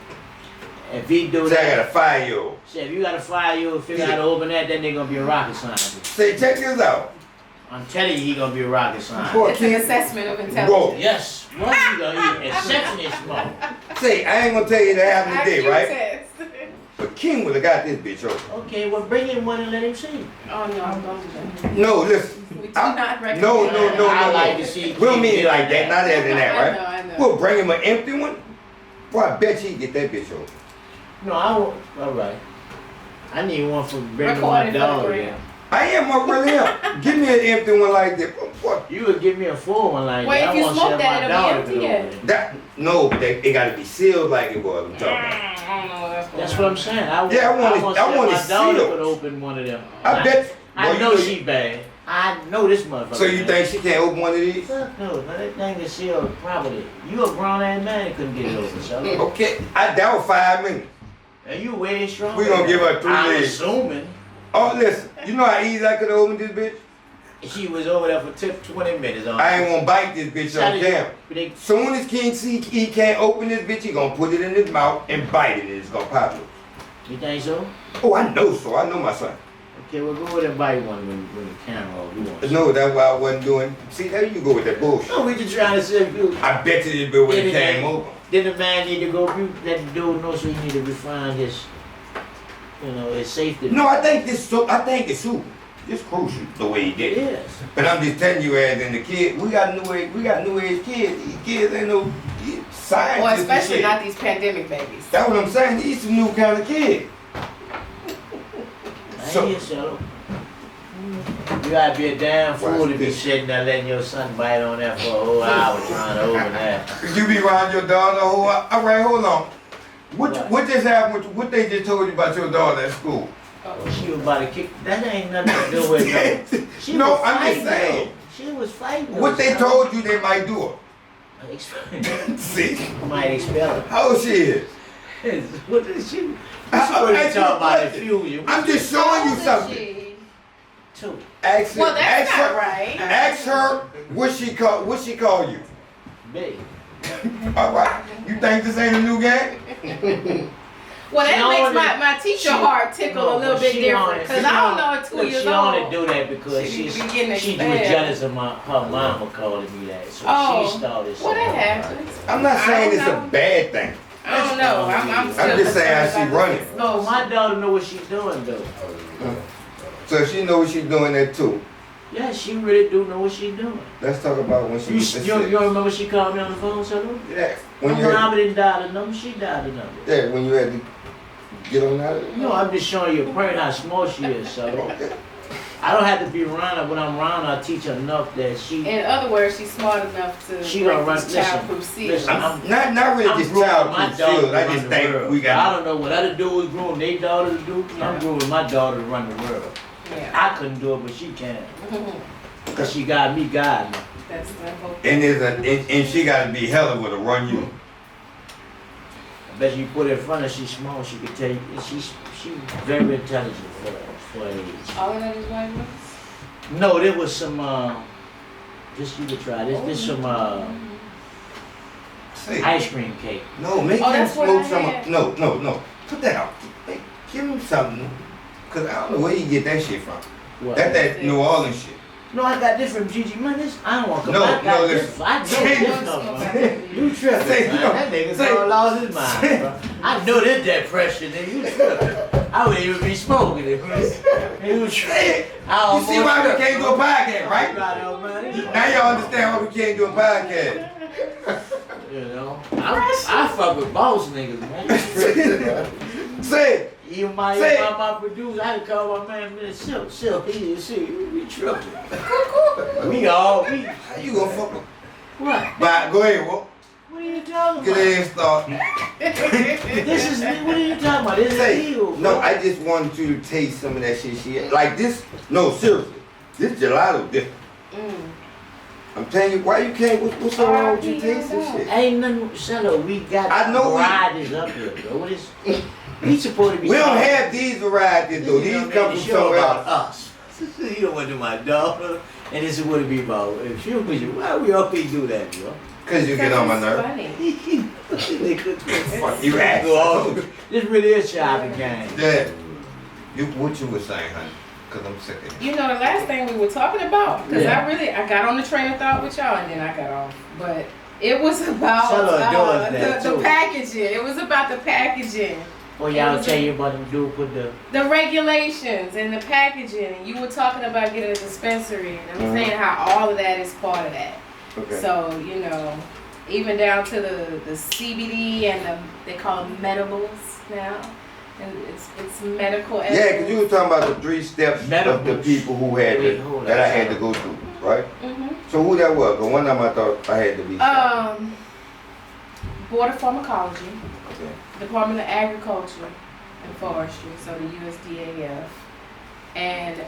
If he do Say I that, got a 5-year-old. say if you got a 5-year-old figure out how to open that, then they gonna be a rocket scientist. Say, check this out. I'm telling you, he gonna be a rocket scientist. Boy, It's an kid. assessment of Whoa. intelligence. Yes, one he gonna eat exceptionally small. Say, I ain't gonna tell you that happened today, IQ right? test. But King would have got this bitch over. Okay, well bring him one and let him see. Oh no, don't do that. No, listen. We do not recommend No, that. I like to see We don't mean kids it like do that. Not as in that, I right? know, I know. We'll bring him an empty one. Boy, I bet you get that bitch open. No, I won't. All right. I need one for bringing Recorded my for the dog gram. in. I am really am. Give me an empty one like that. What? You would give me a full one like Well, that. if you I want to smoke share that, my it'll be dog empty, if it yeah. open. That no, it gotta be sealed like it was. I'm talking about. I don't know what's going That's on. what I'm saying. I want it my daughter sealed. could open one of them. I bet. I Boy, know you she bad. I know this motherfucker. So you think she can't open one of these? Fuck no, that thing is sealed properly. You a grown ass man that couldn't get it open, so. Okay, that was 5 minutes. And you way strong. We gonna give her 3 I'm legs. assuming. Oh, listen, you know how easy I could have opened this bitch? She was over there for 20 minutes on. I ain't gonna bite this bitch on camera. Soon as King see he can't open this bitch, he gonna put it in his mouth and bite it and it's gonna pop it. You think so? Oh, I know so. I know my son. Okay, we'll go with and bite one when the camera off. We want to No, that's why I wasn't doing. See, there you go with that bullshit. No, we just trying to see if you. I bet you this bitch when it came over. Then the man need to go, let the dude know so he need to refine his, his safety. No, I think it's super. It's crucial the way he did it. Yes. But I'm just telling you, as in the kid, we got new age kids. These kids ain't no scientists. Well, and especially shit. not these pandemic babies. That's what I'm saying. These some new kind of kids. I hear so. You gotta be a damn fool Watch to be this. sitting there letting your son bite on that for a whole hour trying to open that. You be around your daughter the whole. All right, hold on. What just happened? What they just told you about your daughter at school? She was about to kick. That ain't nothing to do with no. She No, was I'm just fighting, saying. though. She was fighting. What they told you they might do it. Expel. See? Might expel her. How old she is? What is she? I'm What are you asking talking about? you a question. Infusion. I'm just showing you something. Two. Ask her. Well, that's ask not her, right. Ask her what she call you. Big. All right. You think this ain't a new game? Well, She that makes only- my teacher heart tickle a little bit different because I don't know at 2 years She old. only do that because She she be getting was expelled. jealous of her mama calling me that, so Oh, she started. well, that saying, happens. I'm not saying it's know. a bad thing. I don't know. I'm still just saying how she concerned running. about No, my daughter know what she's doing though. So she know what she's doing that too. Yeah, she really do know what she's doing. Let's talk about when she You, was the you, shit. you remember she called me on the phone, so Yeah. when When you had, mama didn't dial the number, she dialed the number. yeah, when you had to get on out of it. No, I'm just showing you a point how small she is, so I don't have to be around her. When I'm around her, I teach her enough that she. In other words, she's smart enough to She break gonna run- this childproof seal. listen, I'm not really I'm just growing child my proof daughter seals. to I run just the think world. we I got. don't know what other dudes growing their daughter to do. I'm growing my daughter to run the world. Yeah. I couldn't do it, but she can. Cause she got me guiding her. That's the whole And and she got to be hella with to run you. I bet you put her in front of her, she's small, she could tell you, she's very intelligent for her age. All of that is white ones? No, there was some, just you could try this, there's some, Say, ice cream cake. no, make Oh, him that's what smoke I some. had. No. Put that out. Give him something. Cause I don't know where you get that shit from. What? That New Orleans shit. No, I got this from Gigi. Man, this, I don't want to come No, back. I got no, this. listen. I know Say this no. stuff, man. You tripping, Say man. no. That nigga's Say- all lost his mind, bro. I know this depression, nigga. You tripping. I wouldn't even be smoking it, man. You tripping. You see why we can't do a podcast, right? Right? Now y'all understand why we can't do a podcast. You know, I fuck with boss niggas, man. You tripping, bro. Say, Even my producer, I had to call my man, Silk, he didn't see you. We tripping. how We you gonna fuck with? what? But go ahead, what? What are you talking Get about? in and start. This is, what are you talking about? This is Say, illegal. no, I just wanted you to taste some of that shit she had. Like this, no, seriously. This gelato different. I'm telling you, why you can't, what's so wrong with you taste this shit? Ain't nothing, Marcelo, we got I know we- varieties up here, bro. What is, we supposed to be We don't talking- have these varieties though. You These know, come man, from the show somewhere about else. us. You don't want to do my daughter, and this is what it be about. If you was you, why we always do that, bro? Cause you get on my nerve. Funny. They could- Fuck, you asked. Go on. This really is shopping game. Yeah. What you was saying, honey? Cause I'm sick of it. You know, the last thing we were talking about, because Yeah. I got on the train of thought with y'all and then I got off. But it was about Shut up, doing that, the too. packaging. It was about the packaging. Well, y'all tell you about them dude put the. The regulations and the packaging. And you were talking about getting a dispensary. And I'm saying how all of that is part of that. Okay. So, you know, even down to the CBD and they call them medibles now. And it's medical edibles. Yeah, because you were talking about the 3 steps of the Medibles. people who had Wait, to, hold that I on. had to go through, right? Mm-hmm. So who that was? The one time I thought I had to be. Board of Pharmacology, Okay. Department of Agriculture and Forestry, so the USDAF, and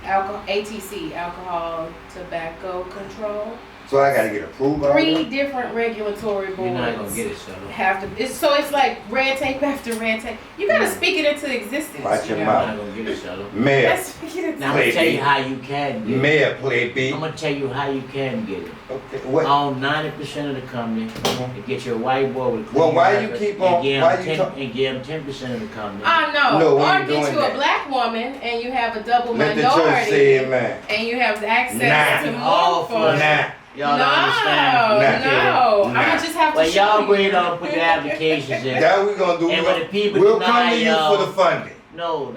alcohol, ATC, Alcohol Tobacco Control. So I got to get approved by 3 them? different regulatory boards. You're not gonna get it, so. Have to. It's like red tape after red tape. You gotta speak it into existence. Watch you your know? You're mouth. not gonna get it, so. Mayor. Let's speak it into Now I'm gonna tell you existence. how you can get it. Mayor play B. I'm gonna tell you how you can get it. Okay. What? Own 90% of the company, and get your white boy with a clean Well, why you record, keep and on- give why him you 10 talk- and give him 10% of the company. No, No, we or ain't get doing you a that. black woman and you have a double Let the church say minority amen. and you have access Nah. to All more for funds. Nah. Y'all no, don't understand. no. I'm Nah. gonna just have to Well, show y'all you. go ahead on put the applications in. That we gonna do. And when the people we'll deny come to you y'all- for the funding. No,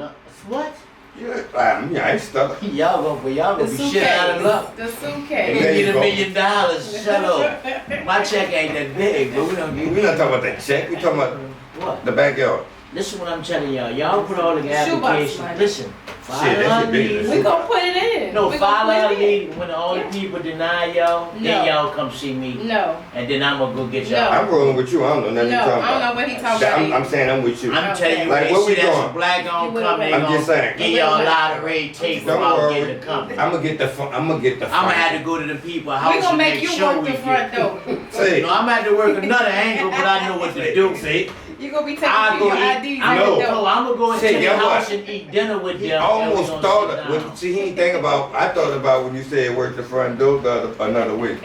what? Yeah, I ain't stuck. Y'all gonna The be shit out of luck. suitcase. The You suitcase. There you get go. $1 million, shut up. My check ain't that big, but we don't We're get not talking about that check. We talking about what? the backyard. Listen what I'm telling y'all. Y'all put all the Shoebox applications. money. Listen, Shit, that shit bigger than We gonna put it in. No, we file gonna out put it in. lead when all the people deny y'all, then No. y'all come see me. No, And then I'm gonna go get No. y'all. I'm rolling with you. I don't know no, nothing you I talking don't know about. what he talking about. I'm saying I'm with you. I'm telling you, Like, they where we see that's going? a black owned You company, would've I'm just saying. give y'all a lot of red tape Don't about worry. getting the company. I'm gonna get the. I'm gonna get the. I'm gonna have to go to the people We house gonna and make make you sure work we the front get. door. Say. No, I'm gonna have to work another angle, but I know what to do. See. You gonna be taking I'll people go IDs eat. at No. the door. I'm gonna go into Say, the guess house what? and eat dinner with He them. and we almost gonna thought sit of. down. When, see, he ain't think about. I thought about when you said work the front door another way.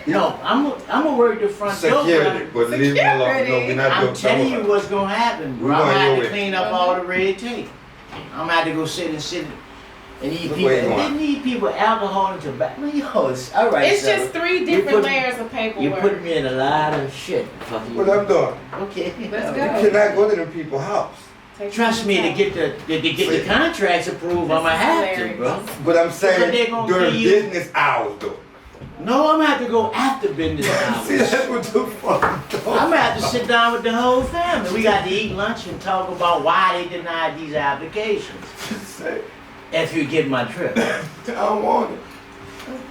No, I'm gonna work the front door. Security, but leave him alone. No, we're not I'm doing telling you something. what's gonna happen, We bro. I'm going gonna have your to way. clean up all the red tape. I'm gonna have to go sit and eat Look people. where you They going. need people alcohol and tobacco. Man, yo, it's all right. It's Sarah. just 3 You different put- layers of You paperwork. put me in a lot of shit. Fuck you. What I'm doing. Okay. Let's You go. cannot go to them people's house. Take Trust me, your to time. get the contracts approved, I'm gonna have to, bro. But I'm But saying they gonna during give you- business hours though. No, I'm gonna have to go after business See, hours. that's what the fuck. I'm gonna have to sit down with the whole family. We got to eat lunch and talk about why they denied these applications. Say, If you get my trip. I don't want it.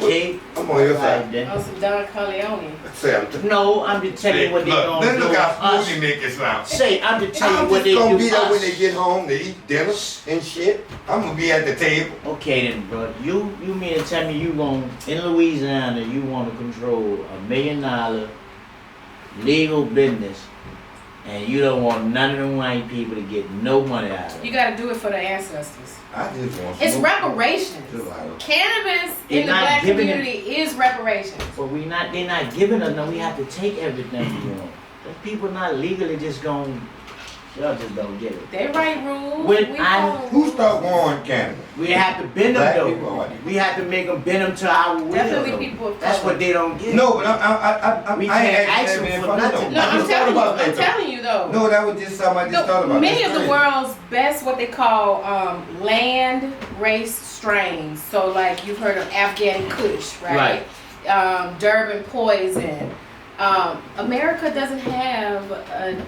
Okay? I'm on your Right side. then. On some Don Corleone. Say, No, I'm just telling you what they gonna Then do. look how Us- smooth he make it sound. Say, I'm just telling I'm you what just they gonna do. be there when they us. get home to eat dinner and shit. I'm gonna be at the table. Okay then, bro. You mean to tell me you gon' in Louisiana you want to control $1 million legal business, and you don't want none of them white people to get no money out of it? You gotta do it for the ancestors. I just want It's smoke. reparations. Just like- Cannabis They're in the not black giving it- community is reparations. But they're not giving us. No, we have to take everything we want. Those people not legally just going. Y'all just don't get it. They write rules. When we I'm- follow Who rules. started war on Canada? We have to bend Black them people or though. white people? We have to make them bend them to our will. Definitely though. people of That's color. what they don't get. No, but We I ain't can't asking ask that them man for for nothing. No, I I'm just thought telling you. about that I'm though. telling you though. No, that was just something I just thought about. Many That's of the crazy. world's best, what they call land race strains. So like you've heard of Afghan Kush, right? Durban poison. America doesn't have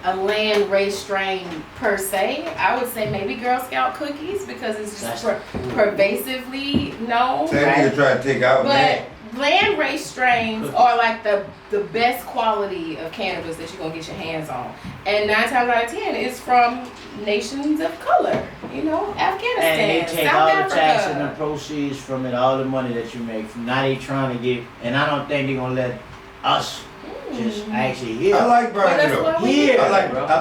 a land race strain per se. I would say maybe Girl Scout cookies because it's just pervasively known. Same right? nigga try to take out But man. land race strains are like the best quality of cannabis that you're gonna get your hands on. And 9 times out of 10 it's from nations of color. You know, Afghanistan, And they take South all Africa. the tax and the proceeds from it, all the money that you make. From now they trying to get, and I don't think they're gonna let us just actually hear. I like Well, burning that's though. what we Here. do. I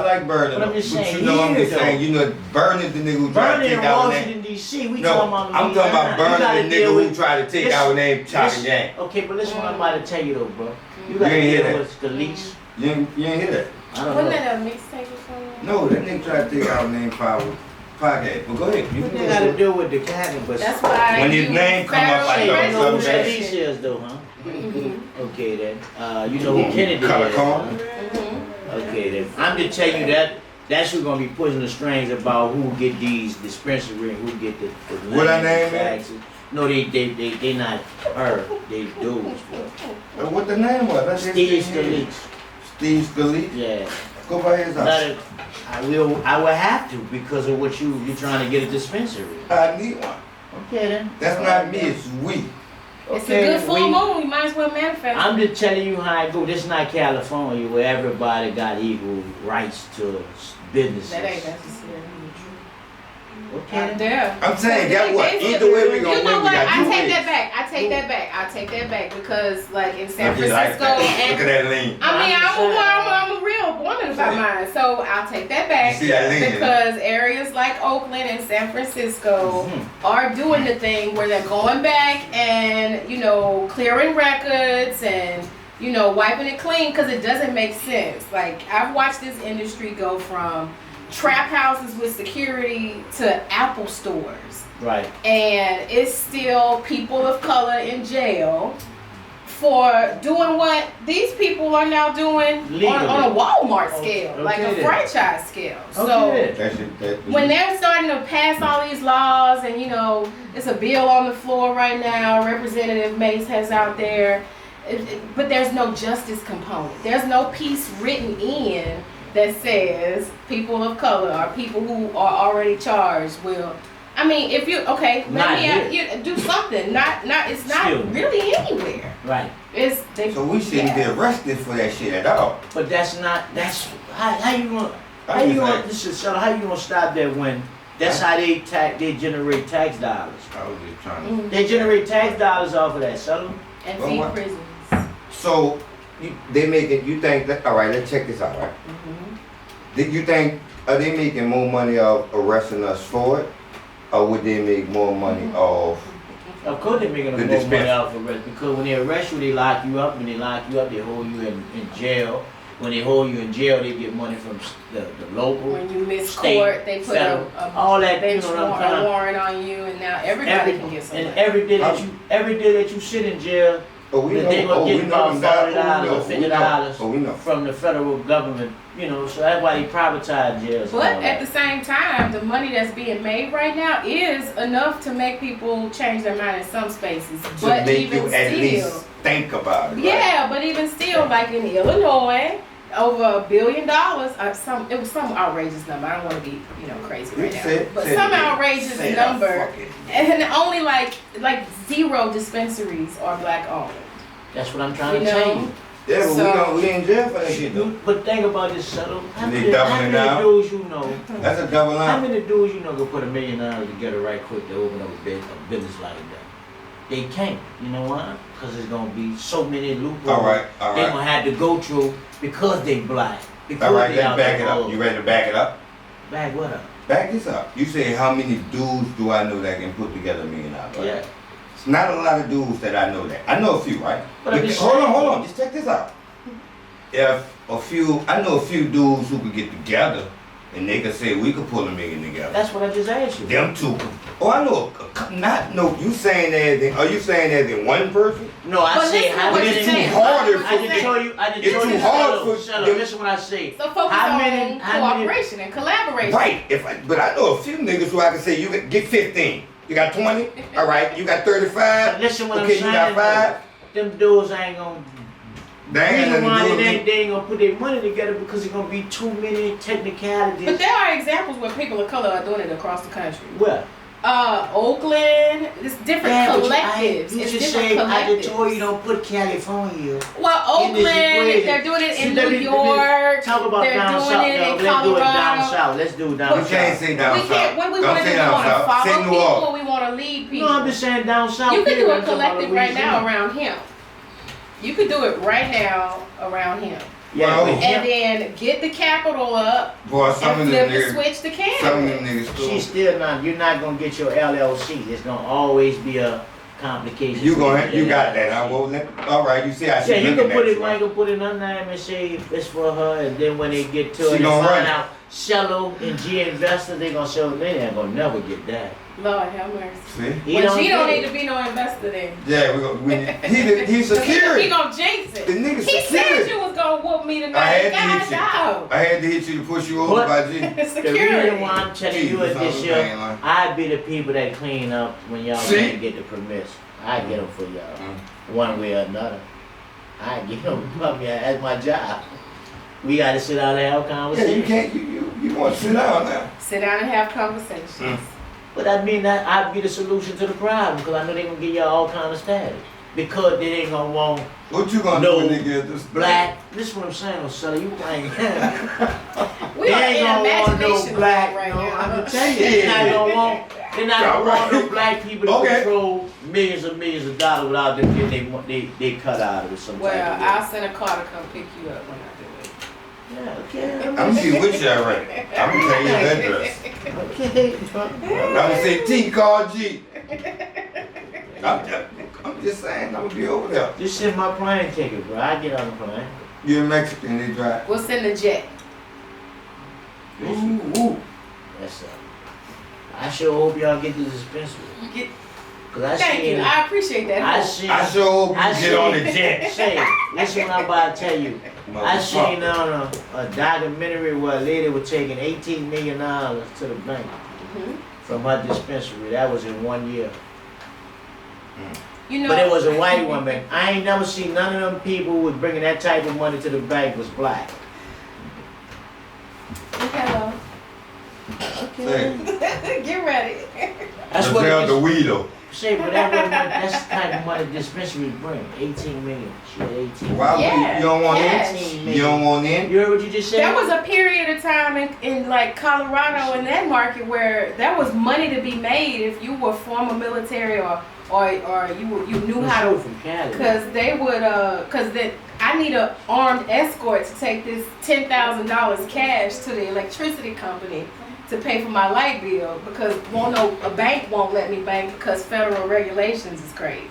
like burning. But I'm though. just But saying, you know, I'm here, just saying, you know, burning the nigga who try to Burning in take out name. Washington D.C. We No, talking about I'm talking about Louisiana. You gotta burning the deal nigga with- who try to take Listen, our name, Choppin listen. Gang. Okay, but listen what I'm about to tell you though, bro. You You gotta ain't hear deal that. with Scalise. You ain't hear that? I don't Wasn't know. that a mixtape or something? No, that nigga tried to take our name podcast. But go ahead. You What can they go. gotta do with the cannabis? That's why When his you name come up, I Hey, know you know who something bad. Scalise is though, huh? Mhm. Okay then. You know who Kennedy Color is. corn. huh? Mhm. Okay then. I'm just telling you that. That's who's gonna be pushing the strings about who get these dispensary and who get the What land her name is? taxes. No, they not her. They dudes. Bro. the name was? Let's just Steve see here. Scalise. Steve Scalise? Yeah. Go by his house. Not I will have to because of what you're trying to get a dispensary. I need one. Okay then. That's not me, it's we. It's a good full moon. We might as well manifest. I'm just telling you how I go. This is not California where everybody got equal rights to businesses. That ain't necessary. Okay. Yeah. I'm saying, get what? Either way we gonna You know win, we what? got I two take ways. that back. I take that back because, like in San Look at Francisco, that. Look and at that lean. I mean, I'm a real woman about See? mine, so I'll take that back You see that lean? because areas like Oakland and San Francisco are doing the thing where they're going back and clearing records and wiping it clean because it doesn't make sense. Like I've watched this industry go from trap houses with security to Apple stores. Right. And it's still people of color in jail for doing what these people are now doing on a Walmart scale, like a franchise scale. So when they're starting to pass all these laws and it's a bill on the floor right now, Representative Mace has out there, but there's no justice component. There's no piece written in that says people of color or people who are already charged will. I mean, if you do something. It's not Still. really anywhere. Right. So we shouldn't get arrested for that shit at all. But that's how you gonna stop that when that's how they generate tax dollars. I was just trying to. They generate tax dollars off of that, so. And Well, feed what? prisons. So they make it. You think that? All right, let's check this out. Right? Did you think are they making more money off arresting us for it, or would they make more money off? Of course they're making more money off of arrest because when they arrest you, they lock you up. When they lock you up, they hold you in jail. When they hold you in jail, they get money from the local. When you miss state, court, they put federal, a all that bench what I'm trying. warrant on you, and now everybody can get some. And every day that you sit in jail, they're gonna get about $40 or $50 from the federal government. So that's why they privatize jails. But at the same time, the money that's being made right now is enough to make people change their mind in some spaces. To make you at least think about it. Right? Yeah, but even still, like in Illinois, over $1 billion. It was some outrageous number. I don't want to be crazy right now, but some outrageous number, and only like 0 dispensaries are black owned. That's what I'm trying to tell you. Yeah, but we in jail for that shit though. But think about this, Seaux. How many dudes you know? That's a double line. How many dudes you know go put $1 million together right quick to open up a business like that? They can't. You know why? Because there's gonna be so many loopholes. All right. They're gonna have to go through because they black. Because All right, they let's back it up. You ready to back it up? Back what up? Back this up. You say how many dudes do I know that can put together $1 million? Right? Yeah. It's not a lot of dudes that I know that. I know a few, right? But hold on. Just check this out. I know a few dudes who could get together and they could say we could pull $1 million together. That's what I just asked you. Them two. Oh, I know. You saying that? Are you saying that in one person? No, I say how what many. you're saying. I just show you. It's too hard for. Shut up. Listen what I say. So focus on cooperation and collaboration. Right. But I know a few niggas who I can say you can get 15. You got 20. All right. You got 35. But listen what I'm okay, saying. You got 5. Them dudes ain't gonna. They ain't gonna put their money together because it's gonna be too many technicalities. But there are examples where people of color are doing it across the country. Where? Oakland, it's different collectives. You just say I just told you don't put California. Well, Oakland, they're doing it in New York. Talk about they're down doing south. it in Let's do it down Colorado. south. Let's do it down south. You can't say down south. We can't. What we want to do? We want to follow people, or we want to lead people. No, I'm just saying down south. You can do a collective right now around him. You could do it right now around him. Yeah, and then get the capital up and flip the switch to Cannabis. Some of them niggas still. She's still not. You're not gonna get your LLC. It's gonna always be a complication. You got that. All right. You see how she you can put it. Right? You can put it on there and say it's for her, and then when they get to it, they find out Seaux and G Investor, they gonna sell. They ain't gonna never get that. Lord have mercy. See? Well, she don't need to be no investor then. Yeah, he's security. He gonna jinx it. The nigga he security. said you was gonna whoop me tonight. I had to hit you to push you over by G. The reason why I'm telling you is this year, I'd be the people that clean up when y'all can't get the permits. I get them for y'all, one way or another. I ain't getting no puppy. That's my job. We got to sit down and have a Yeah, conversation. you can't, you want to sit down now. Sit down and have conversations. Mm. But I mean, that I'd be the solution to the problem because I know they gonna give y'all all kind of status. Because they ain't gonna want What you gonna No do when they get this black. This is what I'm saying, Marcelo. You ain't. We They are ain't in gonna want no imagination black. right no, now. I'm gonna tell you, they're not gonna want. They're not gonna want no black people to Okay. control millions and millions of dollars without them getting they cut out of it some type Well, of way. I'll send a car to come pick you up when I do it. Yeah, okay. I'm gonna see which y'all right. I'm gonna tell you his address. Okay. I'm gonna say T call G. I'm just saying, I'm gonna be over there. Just send my plane ticket, bro. I get on the plane. You're Mexican, they drive. We'll send the jet. Ooh. That's I sure hope y'all get this dispensary. Get, Cause I thank seen, you. I appreciate that. I hope. seen, I sure hope you I get on the seen- jet. Say, listen what I'm about to tell you. I seen on a documentary where a lady was taking $18 million to the bank Mhm. from her dispensary. That was in 1 year. You know, But it was a white woman. I ain't never seen none of them people who was bringing that type of money to the bank was black. Hello. Say, Get ready. That's what Giselle it is. DeWito. Say, but that wasn't money, that's the type of money dispensary bring. 18 million. She had 18 Why Yeah, you don't want yes. in? You don't want in? You heard what you just said? There was a period of time in like Colorado in that market where there was money to be made if you were former military or you knew how to, from Cali. because they would I need a armed escort to take this $10,000 cash to the electricity company to pay for my light bill because a bank won't let me bank because federal regulations is crazy.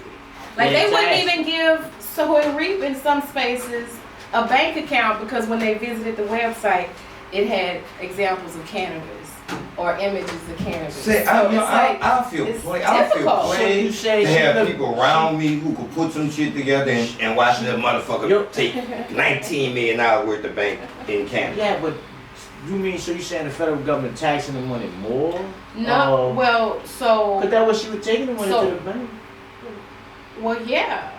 Like they wouldn't even give Sow and Reap in some spaces a bank account because when they visited the website, it had examples of cannabis or images of cannabis. Say, So it's like, I feel it's play. I feel difficult. So play you say to she have look- people around me who could put some shit together and watch that motherfucker Yo- take $19 million worth of bank in Canada. Yeah, but you mean, so you saying the federal government taxing the money more? No, well, so Cause that was she was taking the money So- to the bank. well, yeah.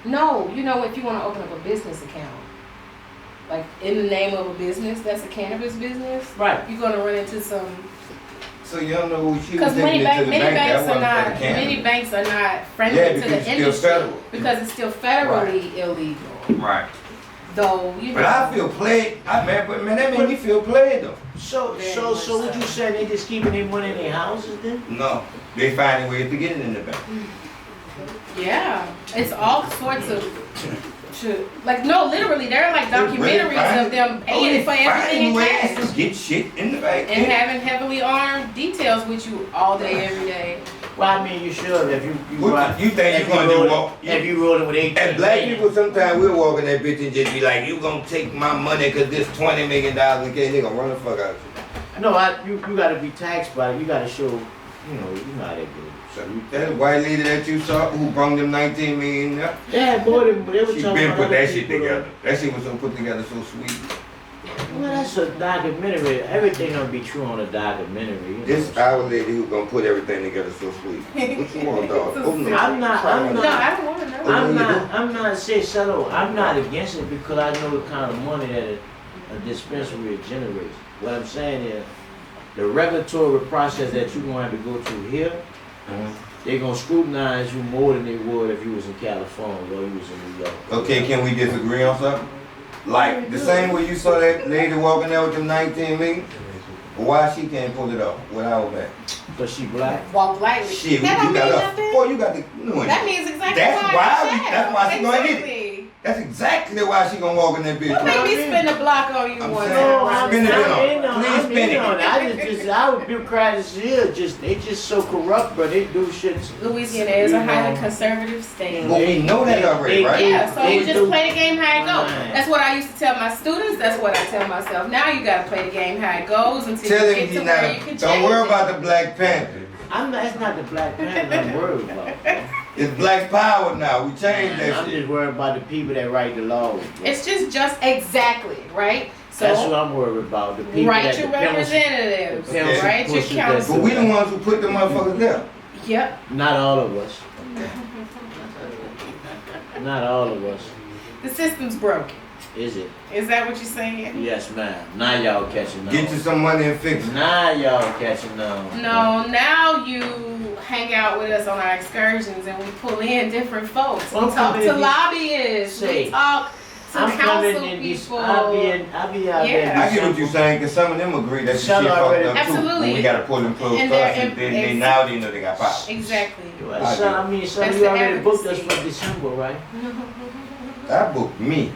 No, if you want to open up a business account, like in the name of a business that's a cannabis business, Right. you're gonna run into some. So you don't know who she was Because taking it to the many bank. That banks are wasn't for not the Canada. many banks are not friendly Yeah, to because the it's still industry federal. because it's still federally illegal. Right. Though But I feel played. But that made me feel played though. So Very so much so what so. you saying they just keeping their money in their houses then? No, they finding ways to get it in the bank. yeah, it's all sorts of. Like no, literally, there are like documentaries of them paying for everything in ways cash to get shit in the bank. and having heavily armed details with you all day, every day. Well, I mean, you should if you What go out- you think if you gonna do? rolling- Walk? If you rolling with 18 As black million. people, sometimes we'll walk in that bitch and just be like, you gonna take my money cause this $20 million in case they gonna run the fuck out of you. No, you gotta be taxed by it. You gotta show, you know how they do it. So that white lady that you saw who brung them 19 million up, Yeah, boy, they were she talking been about put other that shit people, together. That shit was so put together so sweet. Well, that's a documentary. Everything gonna be true on a documentary. You This know. our lady who gonna put everything together so sweet. What you want, dog? Open the- I'm not- No, I don't want to know. I'm not saying settle. I'm not against it because I know the kind of money that a dispensary generates. What I'm saying is, the regulatory process that you're gonna have to go through here, they're gonna scrutinize you more than they would if you was in California or you was in New York. Okay, can we disagree on something? Like the same way you saw that lady walking there with them 19 million, why she can't pull it off with our back? But she black. Walk lightly. Shit, that you don't mean got nothing. boy, you got the nuance. That means exactly That's why. why I we- shall. that's why she gonna get it. Exactly. That's exactly why she gonna walk in that bitch. What made me spin the block on you I'm one saying- time? I'm Spin it in on. on. Please I'm spin in it. on. I would bureaucrats here. They just so corrupt, but they do shit. Louisiana is a You highly know. conservative state. But we know that already, right? Yeah, so you just do. play the game how it goes. Right. That's what I used to tell my students. That's what I tell myself. Now you gotta play the game how it goes until Tell you him get you to where you not. can Don't change worry it. about the Black Panther. It's not the Black Panther I'm worried about. It's Black Power now. We changed that I'm shit. just worried about the people that write the laws. bro. It's just exactly right. That's what So I'm worried about. The people write that your the penalty- representatives, penalty write your pushes that- But council. we the ones who put the motherfuckers there. Yep. Not all of us. Not all of us. The system's broken. Is it? Is that what you're saying? Yes, ma'am. Now y'all catching on. Get you some money and fix it. Now y'all catching on. No, now you hang out with us on our excursions and we pull in different folks. We I'm talk coming to in- lobbyists. Say, We talk to I'm coming council in these. people. I'll be out Yeah. there. I get what you're saying, because some of them agree that the shit Some fucked already- up too. Absolutely. When we gotta pull them close And to us, they're and then ex- now they know they got power. Exactly. Well, some of That's you the already booked us advocacy. for December, right? That booked me.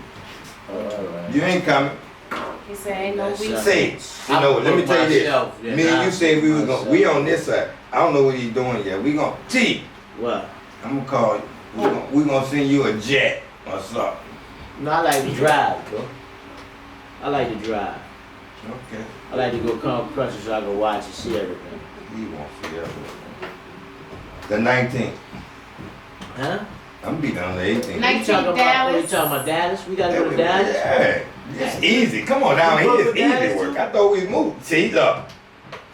Alright. You ain't coming. He said ain't no That's week. Say, you know what, let me tell you this. Me and you said we was gonna, we on this side. I don't know what he's doing yet. We gonna, T, What? I'm gonna call you. We gonna send you a jet or something. No, I like to drive, bro. I like to drive. Okay. I like to go come country so I can watch and see everything. He won't see everything. The 19th. Huh? I'm be down the 18th. Night- You talking about, Dallas. you talking about Dallas? We gotta go to Dallas? Yeah, it's easy. Come on down here. It's easy work. I thought we moved. See, look.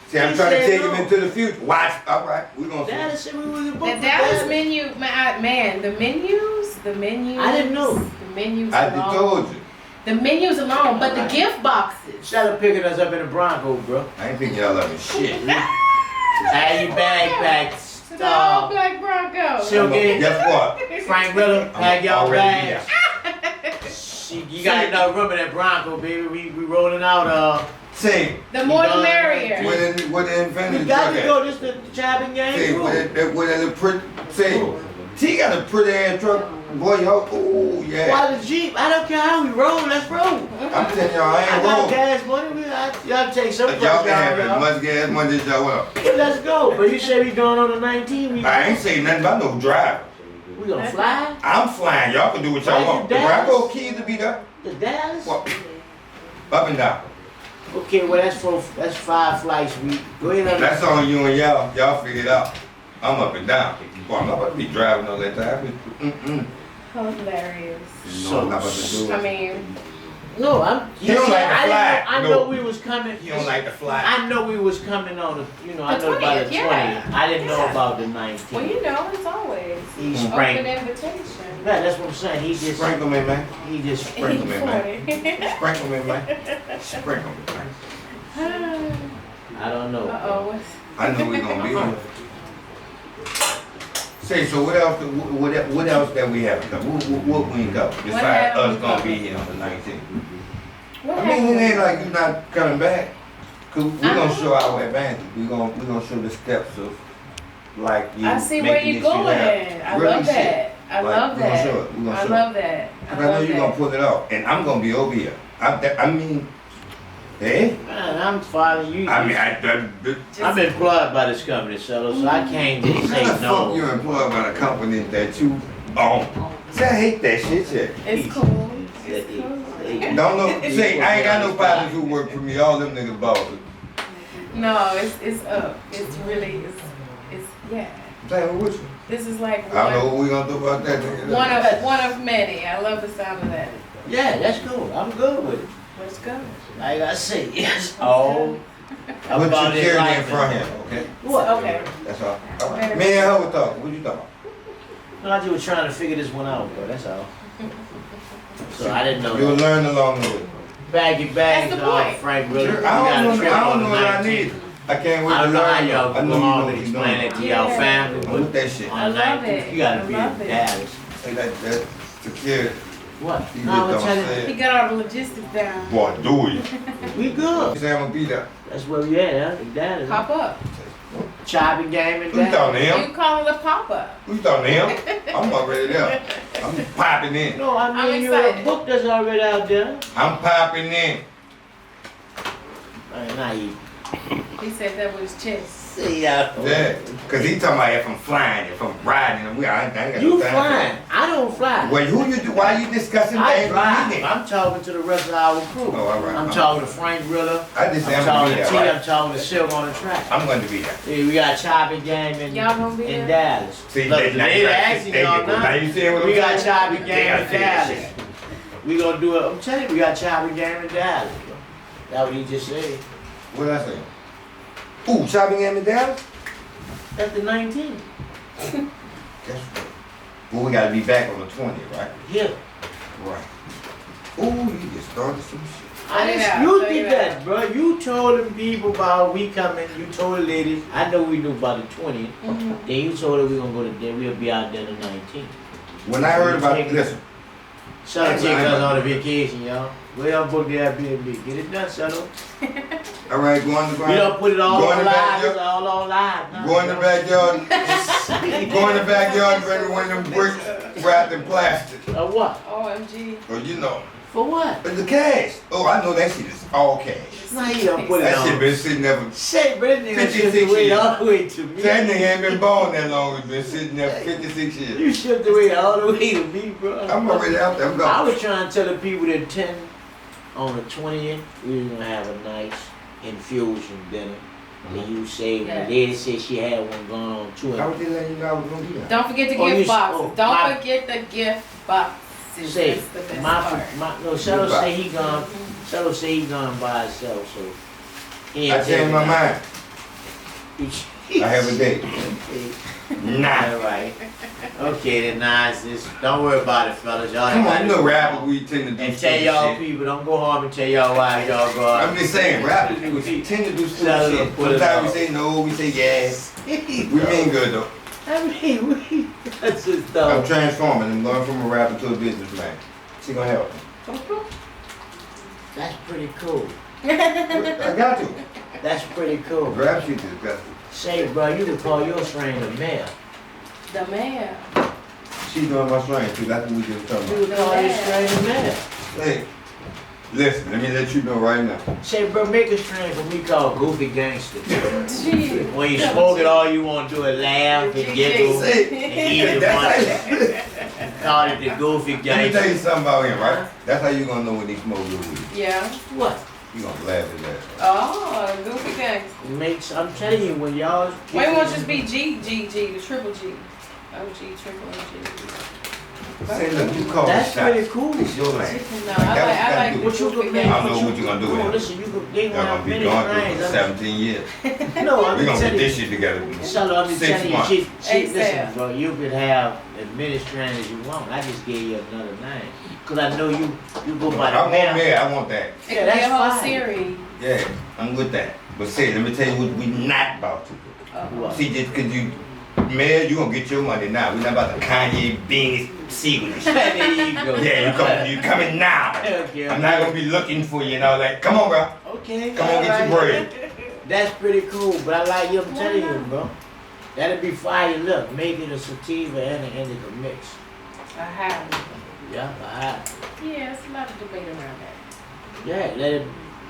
See, I'm He trying to said take no. him into the future. Watch. All right, we gonna see. Dallas said we was The booked for Dallas menu, man, the menus. I didn't know. The menus I alone. just told you. The menus alone, but the Alright. gift boxes. Shout out picking us up in the Bronco, bro. I ain't thinking y'all love me shit. Have your backpacks. To the all black Bronco. She'll get Guess what? Frank Miller, pack y'all already bags. You got enough room in that Bronco, baby. We rolling out. See, The more the done. merrier. with the infinity We got to truck go. This the chopping at. game. See, Bro. with that little pretty. See, T got a pretty ass truck. Boy, yo, ooh, yeah. Why the Jeep? I don't care how we roll. Let's roll. I'm telling y'all, I I ain't got wrong. gas money. Y'all take some Y'all y'all, can have as y'all. much gas money as y'all want. Let's go. But you said we going on the 19th. I ain't saying nothing about no drive. We gonna fly I'm flying. Y'all can do what y'all Fly to want. The Dallas? Bronco keys to be there. to Dallas. What? Up and down. Okay, well that's 5 flights. We go ahead. That's on you and y'all. Y'all figure it out. I'm up and down. Boy, I'm not about to be driving all that time. Hilarious. No, I'm not about to do I it. mean, No, I'm. He don't like to I didn't fly. know, I No. know we was coming. He don't like to fly. I know we was coming on the. I The know about the 20th, 20th. yeah. I didn't know Yeah. about the 19th. well, you know, it's always He open sprang. invitation. Yeah, that's what I'm saying. He just. Sprinkle me, man. He just. Sprinkle me, man. 40. Sprinkle me, man. Sprinkle me, man. I don't know. Uh-oh. I knew we gonna be here. Say, so what else? What else that we haven't done? What we ain't got besides haven't us we gonna covered? be here on the 19th? What I mean, it happened? ain't like you not coming back. Cause we gonna show our advantage. We gonna show the steps of like you. I see where making you're this shit going. happen. I Really love shit. that. I Like, love we gonna that. show it. We gonna I show love that. Cause I know you gonna pull it off, and I'm gonna be over here. I mean, hey. Man, I'm following you. I mean, I'm employed by this company, so I can't just say how the fuck you no. employed by the company that you own? See, I hate that shit. It's cool. It's cool. Don't know. Say, I ain't got no partners who work for me. All them niggas bosses. No, it's up. It's really it's yeah. I'm saying, what you? This is like I don't know what we gonna do about that. Nigga. one of many. I love the sound of that. Yeah, that's cool. I'm good with it. Let's go. Like I say, yes. Oh, Put your about it carry like in front of him, okay? What? Okay. That's all. All right. Me and her were talking. What you talking about? No, I just was trying to figure this one out, bro. That's all. So I didn't know. You'll that. learn along the way. Bag your bags, That's the point. Frank. Really, Sure, I don't know what I need. I can't wait I to don't know how learn. y'all I know go you on know and what explain you're it to Yeah. y'all family, doing. With but that shit. I on love 19th, it. you gotta I be love in it. Dallas. Say that security. What? You No, I'm just telling don't you, say He it. got all the logistics down. Boy, do you? we good. You say I'm gonna be there. That's where we at, huh? In Dallas. Pop up. Chopping game in Who you talking Dallas. to him? You call it a pop up. Who you talking to him? I'm already there. I'm popping in. No, I I'm mean you're excited. a book that's already out there. I'm popping in. Now you He said that with his chest. see out Yeah. Cause he talking about if I'm flying, if I'm riding, and I ain't got You no time for flying. that. I don't fly. Well, who you do? Why you discussing I things with drive. me then? I'm talking to the rest of our crew. Oh, all right. I'm talking to Frank Rilla. I just say I'm I'm gonna talking be to there, T. right? I'm talking to Silk on the track. I'm going to be there. Yeah, we got chopping game in, Y'all gonna be in there? Dallas. See, Look, they- now they you got- asking there you y'all go. Now you see what We I'm got saying? chopping They game gotta in see that Dallas. shit. We gonna do it. I'm telling you, we got chopping game in Dallas. Bro. That's what he just said. What did I say? Ooh, shopping game in Dallas? That's the 19th. Guess what? Well, we gotta be back on the 20th, right? Here. Right. Ooh, you just started some shit. You did that, bro. You told them people about we coming. You told the ladies. I know we knew about the 20th. Then you told her we gonna go to dinner. We'll be out there the 19th. When I heard about it, listen. Shuttle take us on a vacation, y'all. We don't book the Airbnb. Get it done, Shuttle. All right, go on the ground. We don't put it all Go in on the live. backyard. It's all on live. Go in the backyard. Go in the backyard and bring one of them bricks wrapped in plastic. What? OMG. Or you know. For what? But the cash. Oh, I know that shit is all cash. Nah, you don't put it That on. shit been sitting there for Say, but that nigga 56 shipped away years. all the way to me. that nigga ain't been born that long. It's been sitting there for 56 years. You shipped away all the way to me, bro. I'm already out there. I'm I gone. was trying to tell the people that 10 on the 20th, we was gonna have a nice infusion dinner. And you say, Yeah. the lady said she had one going on too. I was just letting you know I was gonna do that. Don't forget the Oh, gift you- boxes. oh, Don't my- forget the gift boxes. Say, That's the best part. no, Shadow say he gone. Shadow say he gone by himself, so he I ain't changed my mind. mind. I have a date. Nah. All right. Okay, then nice. Don't worry about it, fellas. Y'all Come ain't on, gotta you know do it. rappers, we tend to do And tell stupid y'all shit. people, don't go home and tell y'all why y'all go out. I'm just saying, rappers, we tend to do Shut stupid up, shit. put it Sometimes we out. say no, we say yes. We mean good though. I mean, that's just I'm dumb. transforming. I'm going from a rapper to a businessman. She gonna help. That's pretty cool. I got to. That's pretty cool. Rap shit is disgusting. Say, bro, you can call your strain the mayor. The man. She doing my strain too. That's what we just talking You about. can call your strain the mayor. Hey, listen, let me let you know right now. Say, bro, make a strain for me called Goofy Gangster. Gee. When you smoke it, all you want to do is laugh and giggle and eat Hey, a that's bunch. how Call it the Goofy let me tell you Gangster. something about him, right? That's how you gonna know when he smoke good weed. Yeah. What? You gonna laugh at that. Oh, goofy gangster. I'm telling you, when y'all. Why won't just be G, the triple G. OG, triple OG. Say, look, you call That's the shot. pretty cool. It's your land. No, I like the What you goofy could gangster. I don't know what you gonna do with Come on, him. listen, you could, they Y'all gonna have gonna be many going through strains. for 17 years. No, I'm We gonna just get telling this you. shit together. So I'm just 6 telling you, months. Hey, listen, Sam. bro, you could have as many strains as you want. I just gave you another name. Cause I know you go by I the want mayor. that. I want that. It Yeah, could be that's a whole fine. series. Yeah, I'm with that. But say, let me tell you what we not about to do. What? See, just cause you, man, you gonna get your money now. We not about to Kanye, Beanie, Seaux and shit. There you go. Yeah, you coming now. Okay, I'm not gonna be looking for you, like, come on, bro. Okay. Come on, get your bread. That's pretty cool, but I like you. I'm telling you, bro. That'll be fire. Look, make it a sativa and an indica mix. I have. Yeah, alright. Yeah, it's a lot of debate around that. Yeah, let it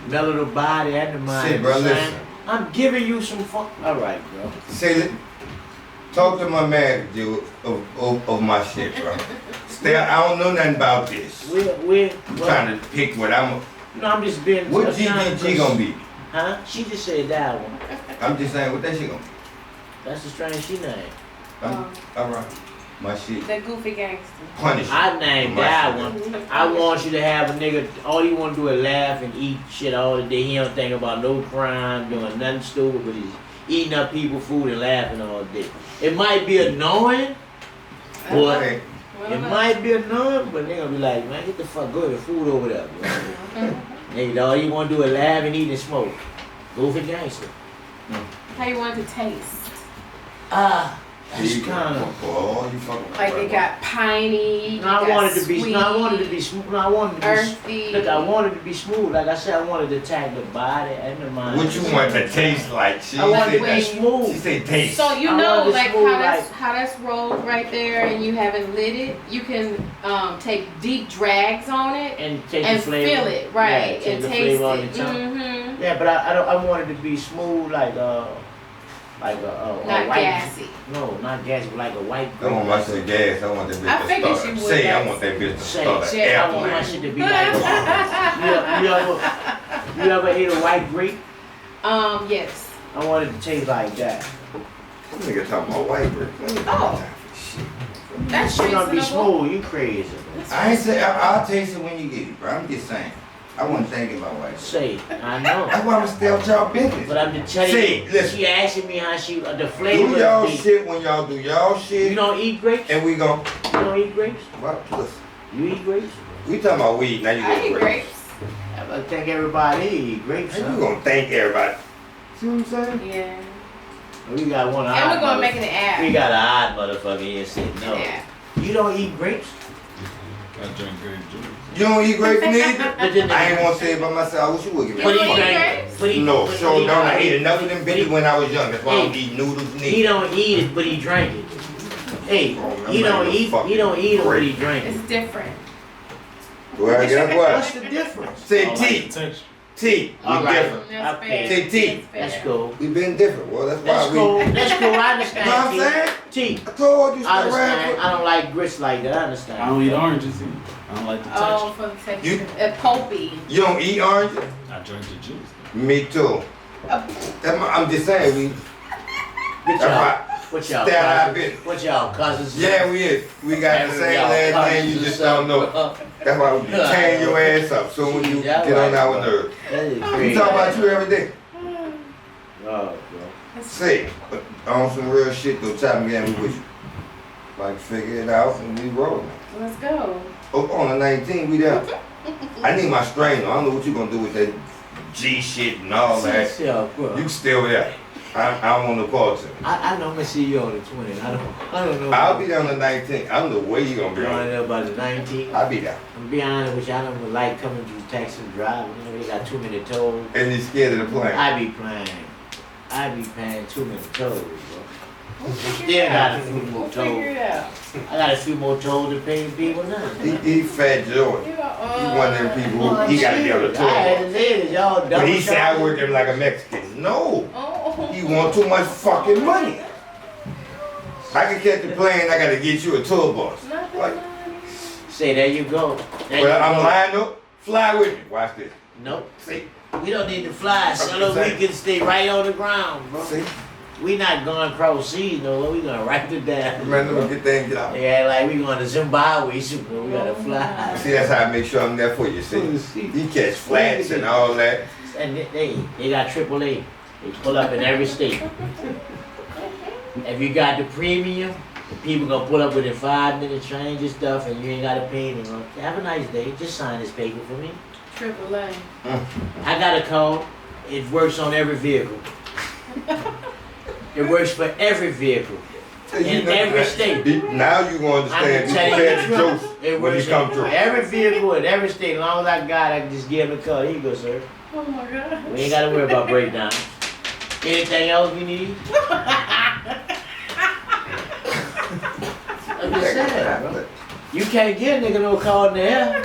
mellow the body and the mind. Shit, bro, Son, listen. I'm giving you some fun. Alright, bro. Say, talk to my manager of my shit, bro. Stay, I don't know nothing about this. We're I'm trying to pick what I'm. No, I'm just being. What I'm trying GGG gonna be? Huh? She just said that one. I'm just saying, what that shit gonna be? That's the strain she named. All right, my shit. The goofy gangster. Punish. I named My that shit. one. I want you to have a nigga, all you want to do is laugh and eat shit all the day. He don't think about no crime, doing nothing stupid, but he's eating up people's food and laughing all day. It might be annoying, but Hey, it might be annoying, but they gonna be like, man, get the fuck, go to the food over there, bro. Nigga, all you want to do is laugh and eat and smoke. Goofy gangster. How you want it to taste? That's kind of. Oh, you fucking. Like it got piney. No, I it got wanted to be. sweet, No, I wanted to be smooth. No, I wanted to be. earthy. Look, I wanted to be smooth. Like I said, I wanted to attack the body and the mind. What you want to taste like? She I wanted to said be that. smooth. She said taste. So you I know, wanted to like smooth, how that's rolled right there, and you haven't lit it. You can take deep drags on it And take and the flavor. feel it, right, Yeah, take and the taste flavor on it. your tongue. Mm-hmm. Yeah, but I wanted to be smooth like a Not white. gassy. No, not gassy, but like a white. I want my shit gas. I want that bitch I to figured start. you would, Say, I that's- want that bitch to Say, start say, an I want my airplane. shit to be like. you ever ate a white grape? Yes. I wanted to taste like that. This nigga talking about white bread. Oh. That's You're gonna be reasonable. smooth. You crazy. I ain't say I'll taste it when you get it, bro. I'm just saying. I wasn't thinking about white bread. Say, I know. That's why I'm still out y'all business. But I'm just telling See, you, listen. she asking me how she, the flavor. Do y'all of the- shit when y'all do y'all shit, You don't eat grapes? and we gon' You don't eat grapes? well, listen. You eat grapes? We talking about weed, now you I eat go grapes. grapes. I think everybody eat grapes. How Huh? you gonna thank everybody? See what I'm saying? Yeah. We got one And odd we're gonna mother- make it an app. We got an odd motherfucker here sitting. No. Yeah. You don't eat grapes? I drink grape juice. You don't eat grapes neither? But then I ain't gonna say it by myself. I wish you would give me But You he don't eat drank. grapes? But he, No, but sure he- don't. I ate enough of them but he- bitches when I was young. That's why I don't Hey, eat noodles He neither. don't eat it, but he drank it. Hey, Oh, he I'm don't not eat. even He don't eat it, but he fucking drank it. It's different. Well, guess What's what? the difference? Say I like T. the texture. T. We All right. different. That's Okay. fair. Say T. That's fair. That's cool. We been different. Well, that's That's why cool. we. That's cool. I You know what understand. I'm saying? T. I told you, I stop understand. rapping. I don't like grits like that. I understand. I don't eat oranges either. I don't like the texture. Oh, for the texture. You- Pulpy. You don't eat oranges? I drink the juice. Me too. I'm just saying, we. What That's y'all? right. What y'all? Stay out of Cousins? business. What y'all cousins? Yeah, we is. We got the same last name, you just don't know. That's why we tearing your ass up soon when you Jeez, get on that our was- nerves. That is We crazy. talk about you every day. Oh, bro. Say, on some real shit though, Choppin game we with you. Like figure it out and we rolling. Let's go. Oh, on the 19th, we there. I need my strainer. I don't know what you gonna do with that G shit and all that. See yourself, bro. You still there. I don't want to call to. I know I'm gonna see you on the 20th. I don't know. I'll be there on the 19th. I don't know where you gonna be I don't on. know about the 19th. I'll be there. I'm be honest with you, I don't like coming through Texas driving. You know, they got too many tolls. And you scared of the plane. I be paying too many tolls, bro. We'll figure Still it got out. a few more We'll figure tolls. it out. I got a few more tolls to pay people now. He Fat Joe. You He one of them people who he gotta be able to I had talk. to say this, y'all double But he say I charging. work him like a Mexican. No. Oh. He want too much fucking money. I can catch the plane, I gotta get you a tour bus. Not that Like, money. Say, there you go. There well, you I'm go. lying up. Fly with me. Watch this. Nope. See? We don't need to fly, just son. We saying. can stay right on the ground, bro. See? We not going cross seas, no. We gonna right it down. Man, let me get there and get out. Yeah, like we going to Zimbabwe, so we gotta fly. See, that's how I make sure I'm there for you. See? He catch flats and all that. And they got AAA. They pull up in every state. If you got the premium, the people gonna pull up within 5 minutes, change your stuff, and you ain't gotta pay anything. Have a nice day. Just sign this paper for me. AAA. I got a call. It works on every vehicle. It works for every vehicle. In every state. Now you gonna understand. I'm Be telling prepared you to the joke truth. It when he works come in through. every vehicle in every state. As long as I got it, I can just give him a call. Here you go, sir. Oh my God. We ain't gotta worry about breakdowns. Anything else you need? I'm just saying, bro. You can't get a nigga no call in the air.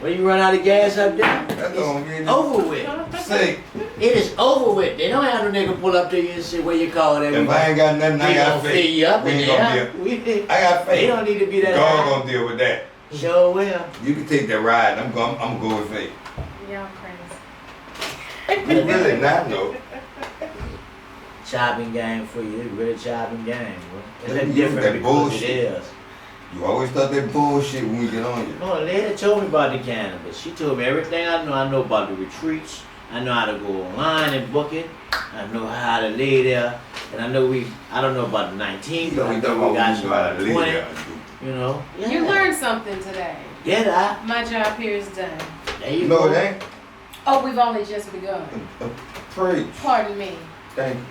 When you run out of gas up there, That's gonna get it's over with. sick. It is over with. They don't have no nigga pull up to you and say where you call it. If I ain't got nothing, I We got gonna fill faith. you up We in ain't gonna there. deal. I got They faith. don't need to be that God high. gonna deal with that. Sure will. You can take that ride. I'm gonna go with faith. Y'all crazy. You really not know. Chopping game for you. It's really chopping game, bro. It's You that use different that because bullshit. it is. You always thought that bullshit when we get on you. No, a lady told me about the cannabis. She told me everything I know. I know about the retreats. I know how to go online and book it. I know how to lay there. And I don't know about the 19th, but I know we got you about the 20. You know? Yeah. You learned something today. Did I? My job here is done. There you No, go. it ain't. Oh, we've only just begun. Preach. Pardon me. Thank you.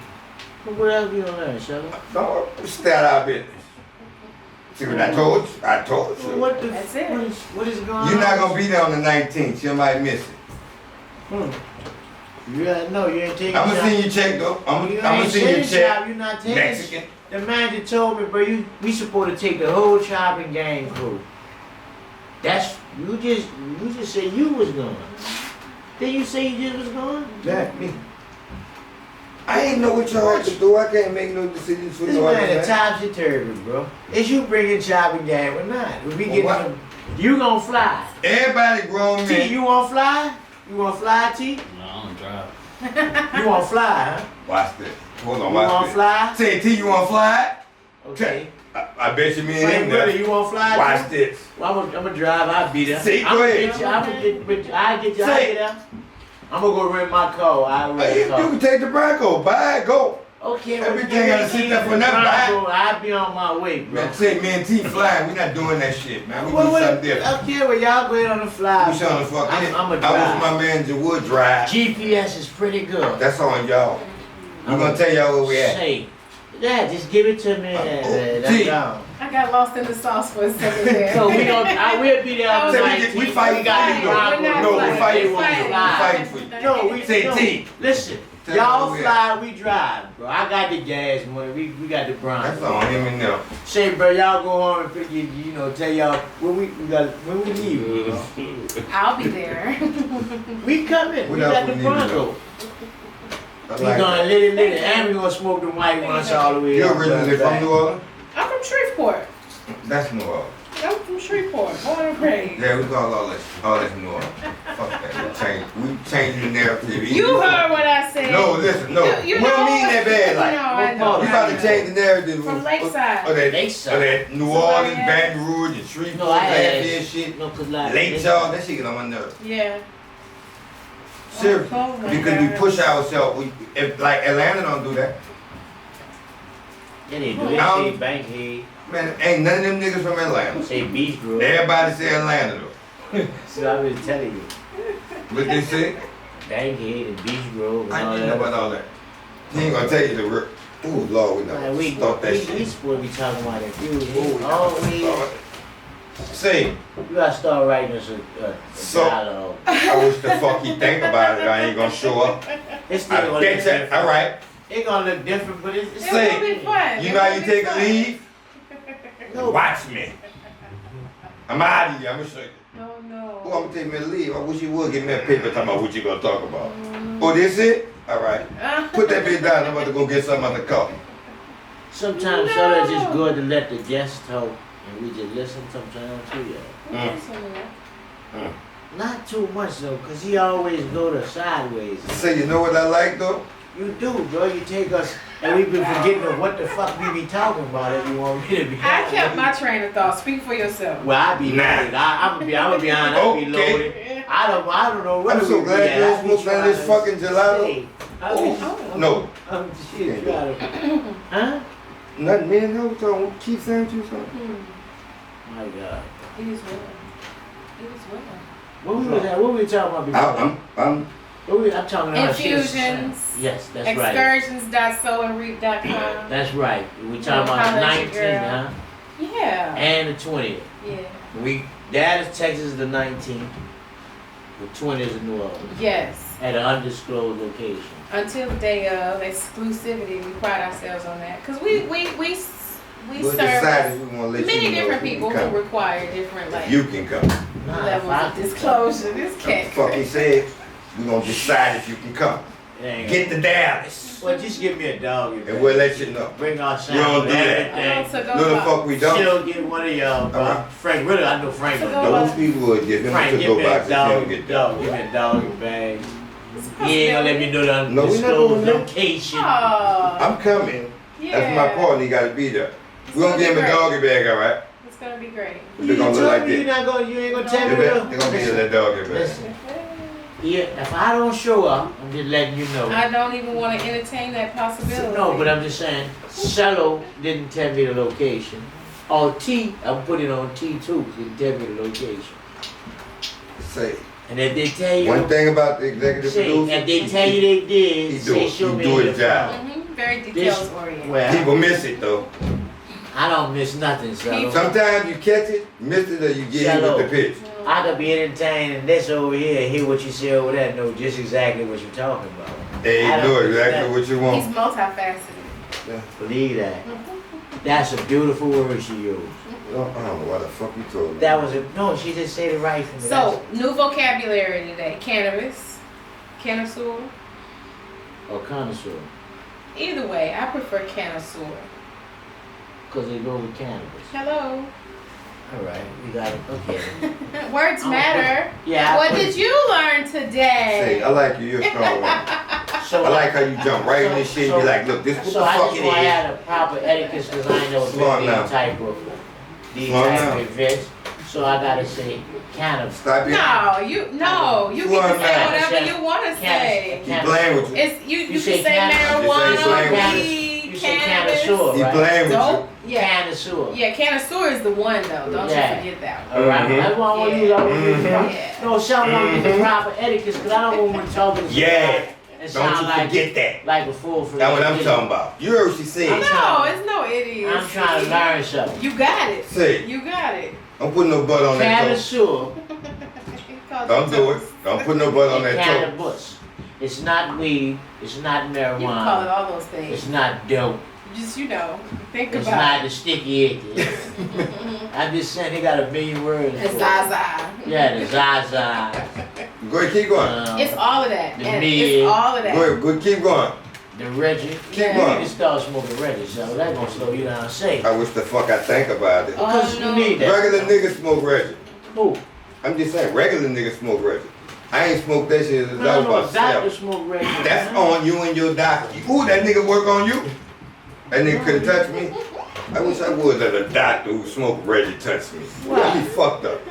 But what else you gonna learn, Shella? Don't stay out of our business. See what I told you? I told Well, you. what the? That's it. What is going on? You're not gonna be there on the 19th. You might miss it. Yeah, no, you ain't taking. I'm gonna shot. send you a check though. I'm You gonna ain't send you a taking check. shot, you not taking. Mexican. The man just told me, bro, we supposed to take the whole chopping game through. That's you just said you was going. Then you say you just was going? Jack, me. I ain't know what y'all had to do. I can't make no decisions for This no other man man. is topsy-turvy, bro. Is you bringing chopping game or not? If we get What? some, you gonna fly. Everybody grown T, men. you wanna fly? You wanna fly, T? No, I don't drive. You wanna fly, huh? Watch this. Hold on, You wanna watch this. fly? Say, T, you wanna fly? Okay. I bet you me and Frank him Willie, there. you wanna fly? Watch too? this. Well, I'm gonna drive. I'll be there. See, I'm go gonna ahead. get you. I'm gonna get. I get Say. there. I'm gonna go rent my car. I Hey, rent you a car. can take the Bronco. Buy it, go. Okay, Everything gotta sit there for nothing, bro. I'll be on my way, bro. Man, say, man, T flying. We not doing that shit, man. We Well, doing what- something different. Okay, well, y'all go ahead on the fly. We showing the fuck. I'm a I drive. wish my man Jawood drive. GPS is pretty good. That's on y'all. I'm gonna tell y'all where we at. Say, yeah, just give it to me and T. that's all. I got lost in the sauce for a second there. So we don't. I will be there on the So we 19th. fighting We got for the you, Broncos. though. No, we fighting They for wanna you. We fly. fighting for you. No, we Say no, T. Listen, Tell y'all me where we fly, we drive, bro. I got the gas money. We got the Broncos. That's on him and them. Say, bro, y'all go on and pick you know, tell y'all when we leave. Bro. I'll be there. We coming. What We else got we the need to know? Broncos. I We like gonna that. lit it, and we gonna smoke the white ones all the way. You up, originally bro. from New Orleans? I'm from Shreveport. That's New Orleans. I'm from Shreveport. Born and raised. Yeah, we call all that New Orleans. Fuck that. We changed the narrative. You heard what I said. No, listen, no. You We don't know mean that bad. Like, No, I know. you about to change the narrative. From Lakeside. Of that, Lakeside. of that New So Orleans, I Baton Rouge, and Shreveport, No, I Lafayette had shit. no, cause like Lake Charles, that shit get on my nerves. Yeah. Seriously. Oh my Because we God. push ourselves. If like Atlanta don't do that. Yeah, they do. They Now- say Bankhead, Man, ain't none of them niggas from Atlanta. say Beach Grove. Everybody say Atlanta though. So I was telling you, What they say? Bankhead and Beach Grove and I all didn't know about that. all that. He ain't gonna tell you the real. Ooh, Lord, we Man, never we start that we shit. supposed to be talking about that dude. Ooh, we Oh, never we start. Say, you gotta start writing us a So- dialogue. I wish the fuck he think about it. I ain't gonna show up. It's still I gonna look bet you. different. All right. It gonna look different, but it's It Say, will be fun. You It know how will you be take a fun. leave? no. Watch me. I'm out of here. I'm gonna show you. No, Oh, no. I'm gonna take me a leave. I wish you would give me a paper talking about what you gonna talk about. Oh, this it? All right. Put that bitch down. I'm about to go get something out the cup. Sometimes No. so it's just good to let the guests talk and we just listen sometimes too, yeah. Not too much though, cause he always go to sideways. Say, you know what I like though? You do, bro. You take us, and we been forgetting of what the fuck we be talking about if you want me to be. I kept my train of thought. Speak for yourself. Well, I be Nah. loaded. I'm gonna be honest. I be Okay. loaded. I don't know what. I'm so glad you don't smoke none of this fucking gelato. Oh. No. I'm shit. You gotta, huh? Nothing, man. No, talking. Keep saying you something. My God. He was well. He was well. What we was at? What we talking about before? I'm I'm talking about Infusions. Yes, that's right. Excursions.seauandreap.com. That's right. We talking No, about the holla at 19th, your girl. huh? Yeah. And the 20th. Yeah. Dallas, Texas, the 19th. The 20th is in New Orleans Yes. at an undisclosed location. Until the day of exclusivity, we pride ourselves on that because we we serve decided we want to let many you know different if you people can who come. require different like You can come. Nah, levels if I- of disclosure. This cat. Fuck he said. We gonna decide if you can come. It ain't Get to Dallas, Well, just give me a dog. You and we'll let you know. bring our don't sound do and that. everything. So go No, the buy- fuck we don't. She'll get one of y'all, bro. Uh-huh. Frank, really, I know Frank So gonna go do it. Those people would give him Frank, to give go me back a to him dog, get dog, that. give me a dog your bag. It's a He ain't gonna let me possibility. know the No, we not undisclosed doing that. location. Aw, I'm coming. yeah. That's my partner. He gotta be there. We gonna give him a doggy bag, all right? It's gonna be great. They're You gonna look told like me that. you ain't gonna tell me They're though. gonna be in that doggy bag. Listen, yeah, if I don't show up, I'm just letting you know. I don't even want to entertain that possibility. No, but I'm just saying, Cello didn't tell me the location. On T, I'm putting it on T too, didn't tell me the location. Say And if they tell you, one thing about the executive say, producer. if they tell you they did, he say do show he me do in his the job. phone. Very This- details oriented. Well, People miss it though. I don't miss nothing, Cello. Sometimes you catch it, miss it, or you get hit with the pitch. I could be entertained and this over here, hear what you say over there, know just exactly what you're talking about. They I don't know miss exactly nothing. what you He's want. multifaceted. Believe that. That's a beautiful word she used. I don't know why the fuck you told me. That was a, no, she just said it right for me. So, new vocabulary today. Cannabis. Connoisseur. Or connoisseur, Either way, I prefer connoisseur. because they go with cannabis. Hello. All right, we got it. Okay. Words I'm matter. Yeah. I What put- did you learn Say, today? I like you, you're a strong woman. So I like how you jump right in this shit and be like, look, this what So the I fuck just it want to is. add a proper etiquette because I ain't never Slow been down. these type of Slow down. events. So I gotta say cannabis. Stop it. No, you can Slow say down. whatever you want to say. He playing with you. It's you. You say can say cannabis. marijuana, You weed, You say cannabis. connoisseur, He right? playing with Dope. you. Yeah. Connoisseur. Yeah, connoisseur is the one though. Don't Yeah. you forget that one. All right, Mhm. that's why I want to use all Yeah. No, something on the proper etiquette, because I don't want to talk to Yeah. and Don't sound you like, forget that. like a fool for That's what I'm talking about. You heard what she said. No, it's no idiot. I'm trying to learn something. You got it. Say, You got it. don't put no butt on that toast. Connoisseur Don't do it. Don't put no butt on and that toast. cannabis. It's not weed. It's not You can call it marijuana. all those things. It's not dope. Just think It's about not it. the sticky icky. I'm just saying they got a million words. It's for it. Zaza. Yeah, the Zaza. Go ahead, keep going. It's all of that. The And mid. it's all of that. Go ahead, good, keep going. The Reggie. Keep Yeah. You going. can start smoking Reggie, so that's gonna slow you down safe. I wish the fuck I think about it. Because no. you need that. Regular niggas smoke Reggie. Who? I'm just saying, regular niggas smoke Reggie. I ain't smoked that shit as a No, dog no, about doctor myself. smoke Reggie. That's on you and your doctor. Ooh, that nigga work on you? That nigga couldn't touch me? I wish I would let a doctor who smoked Reggie touch me. I'd be fucked up.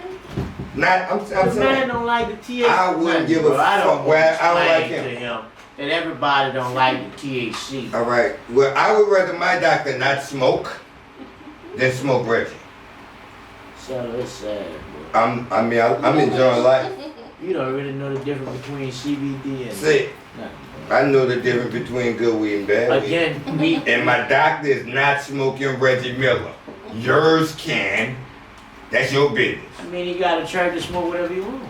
Not, I'm The man saying, don't like the THC. I wouldn't give a Bro, I don't fuck. Well, I don't like explain him. to him that everybody don't like the THC. all right. Well, I would rather my doctor not smoke than smoke Reggie. So it's sad, bro. I'm enjoying life. You don't really know the difference between CBD and See, nothing. I know the difference between good weed and bad weed. Again, we And my doctor is not smoking Reggie Miller. Yours can. That's your business. I mean, you got a church to smoke whatever you want.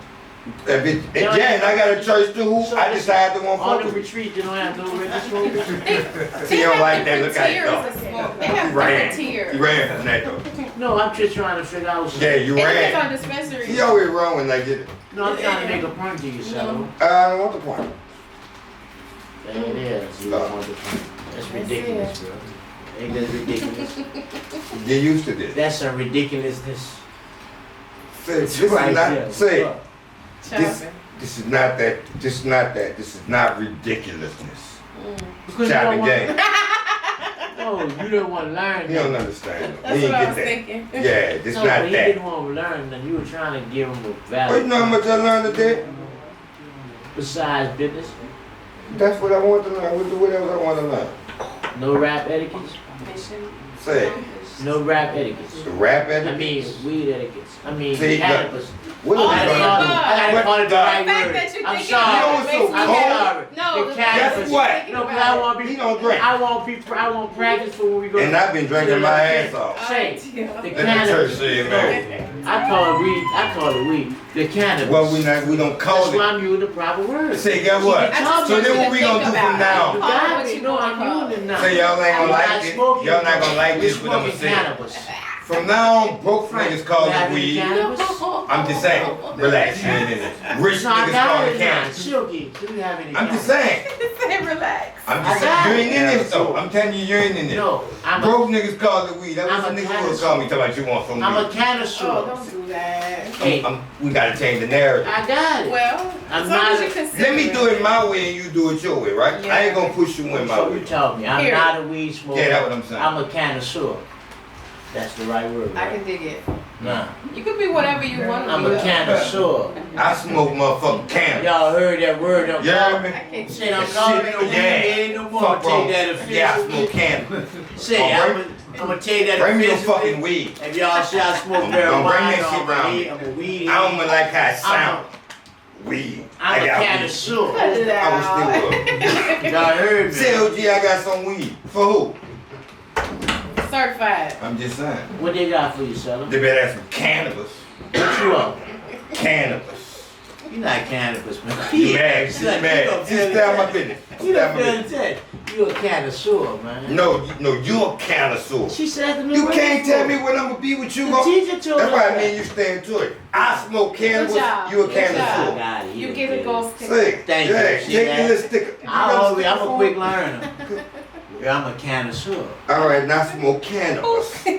That bitch, and yeah, and I got a church too. Who So I decided to want On fuck the with. retreat, you don't have no Reggie smoke. See, you don't like that. Look how you tiers go. of smoke. They have You ran. different tiers. You ran from that though. No, I'm just trying to figure out. Yeah, you It depends on ran. dispensaries. See, always wrong when I get it. No, I'm trying to make a point to you, Seaux. I don't want the point. There it is. You don't want the point. That's ridiculous, bro. Ain't that ridiculous? Get used to this. That's some ridiculousness. Say, this is not. Say, Choppin. this is not that. This is not that. This is not ridiculousness. Because you Chopping don't game. No, you don't want to learn. He don't understand. He That's ain't what I get was that. thinking. Yeah, this No, not but he that. didn't want to learn, and you were trying to give him a Well, value. you know how much I learned today? Besides business, That's what I want to learn. What else I want to learn? no rap etiquettes, Say, no rap etiquettes. the rap I etiquette. mean, weed etiquettes. I mean, See, cannabis. What Oh, are we I my gonna God. do? gotta call it the What right The fact word. that you I'm think sorry. You know what's so I'm cold? sorry. No, The the cannabis. Guess what? No, because I want He people. don't drink. I want people. I want practice for when we go. And I've been drinking my ass off. Say, the Let the church cannabis. say it, man. I call it weed. I call it weed. The cannabis. Well, we don't That's call why it. I'm using the proper word. Say, guess what? I just So want then you what to we gonna think do from about now it. on? Call it God, what you know wanna I'm call using it it. now. Say y'all ain't gonna like it. Smoking. Y'all not gonna like We this, but I'm gonna smoking say it. cannabis. From now on, broke niggas call You it having weed. cannabis? I'm just saying. Relax, you ain't in it. Rich So I niggas got call it it now. cannabis. Silky, do you have any I'm just cannabis? saying. Say relax. I'm I just got saying. You it. ain't in this though. I'm telling you, you ain't in it. No, I'm a, Broke niggas call it weed. That was I'm the a nigga who cannabis. call me talking about you want some I'm a weed. connoisseur. Oh, don't do that. Hey, We gotta change the narrative. I got it. Well, I'm as long not as you a- consider Let me do it my way and you do it your way, right? I ain't gonna push you in my So you way. told me. I'm Here. not a weed smoker. Yeah, that's what I'm saying. I'm a connoisseur. That's the right word. I Right? can dig it. Nah. You could be whatever you want to I'm be. a connoisseur. I smoke motherfucking cannabis. Y'all heard that word? I'm You heard calling. me? I can't Say I'm That calling shit, it a weed. yeah. Ain't no more. Fuck wrong. Take that offensive. Yeah, I smoke cannabis. Say, I'm gonna take that Bring me your offensively. fucking weed. If y'all say I smoke Don't bring that marijuana, shit I'm a around weed. me. I'm a weed. I don't even like how it I'm sound. Weed. I'm a got weed. connoisseur. Cut it I was out. still Y'all heard me. Say, OG, I got some weed. For who? Certified. I'm just saying. What they got for you, Seaux? They better have some cannabis. What you up? Cannabis. You not cannabis, man. You mad? She's mad. Just stay out my business. You Stay out don't my feel business. that. You a connoisseur, man. No, you're a connoisseur. She said the new You word can't for tell it. me when I'm gonna be with you. The Gon- teacher told That's us why I that. mean you stand to it. I smoke cannabis. job. You a Good I connoisseur. got it. You get a gold sticker. Say, Thank you. yeah, See take that? your little sticker. I'm a quick learner. I'm a connoisseur. All right, now smoke cannabis. So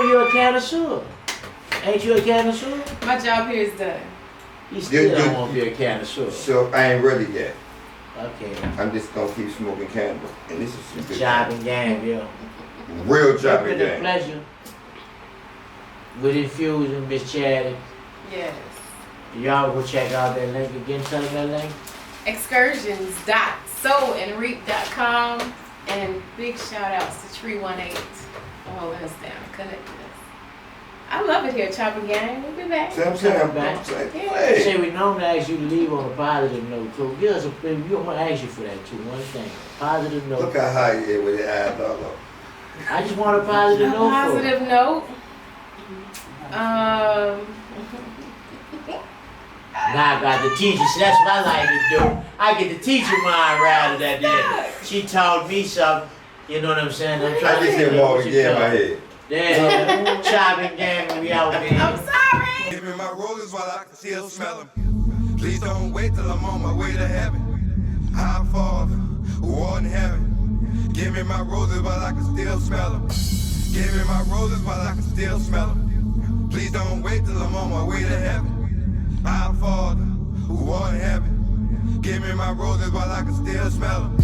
you're a connoisseur. Ain't you a connoisseur? My job here is done. You still You- don't want to be a connoisseur. So I ain't ready yet. Okay. I'm just gonna keep smoking cannabis, and this is some good Chopping game, yeah. cannabis. Real It's chopping been a game. pleasure. With infusion, Miss Chatty. Yes. Y'all go check out that link again. Tell them that link. excursions.seauxandreap.com, and big shout outs to Tree 18 for holding us down, connecting us. I love it here, Choppin Gang. We'll be back. See what I'm saying? Back. I'm saying, Yeah. hey. Say we normally ask you to leave on a positive note, so give us a. We want to ask you for that too. One thing, positive note. Look how high you is with your eyes all up. I just want a positive A note. positive note. Now I got the teacher. See, that's what I like to do. I get the teacher mind rather than that. She taught me something. You know what I'm saying? I'm I trying just to hear Marvin Gaye in my head. Yeah, Choppin Gang, we out, man. I'm sorry. Give me my rollers while I can still smell them. Please don't wait till I'm on my way to heaven. Our Father, who art in heaven. Give me my roses while I can still smell them. Give me my roses while I can still smell them. Please don't wait till I'm on my way to heaven. Our Father, who art in heaven. Give me my roses while I can still smell them.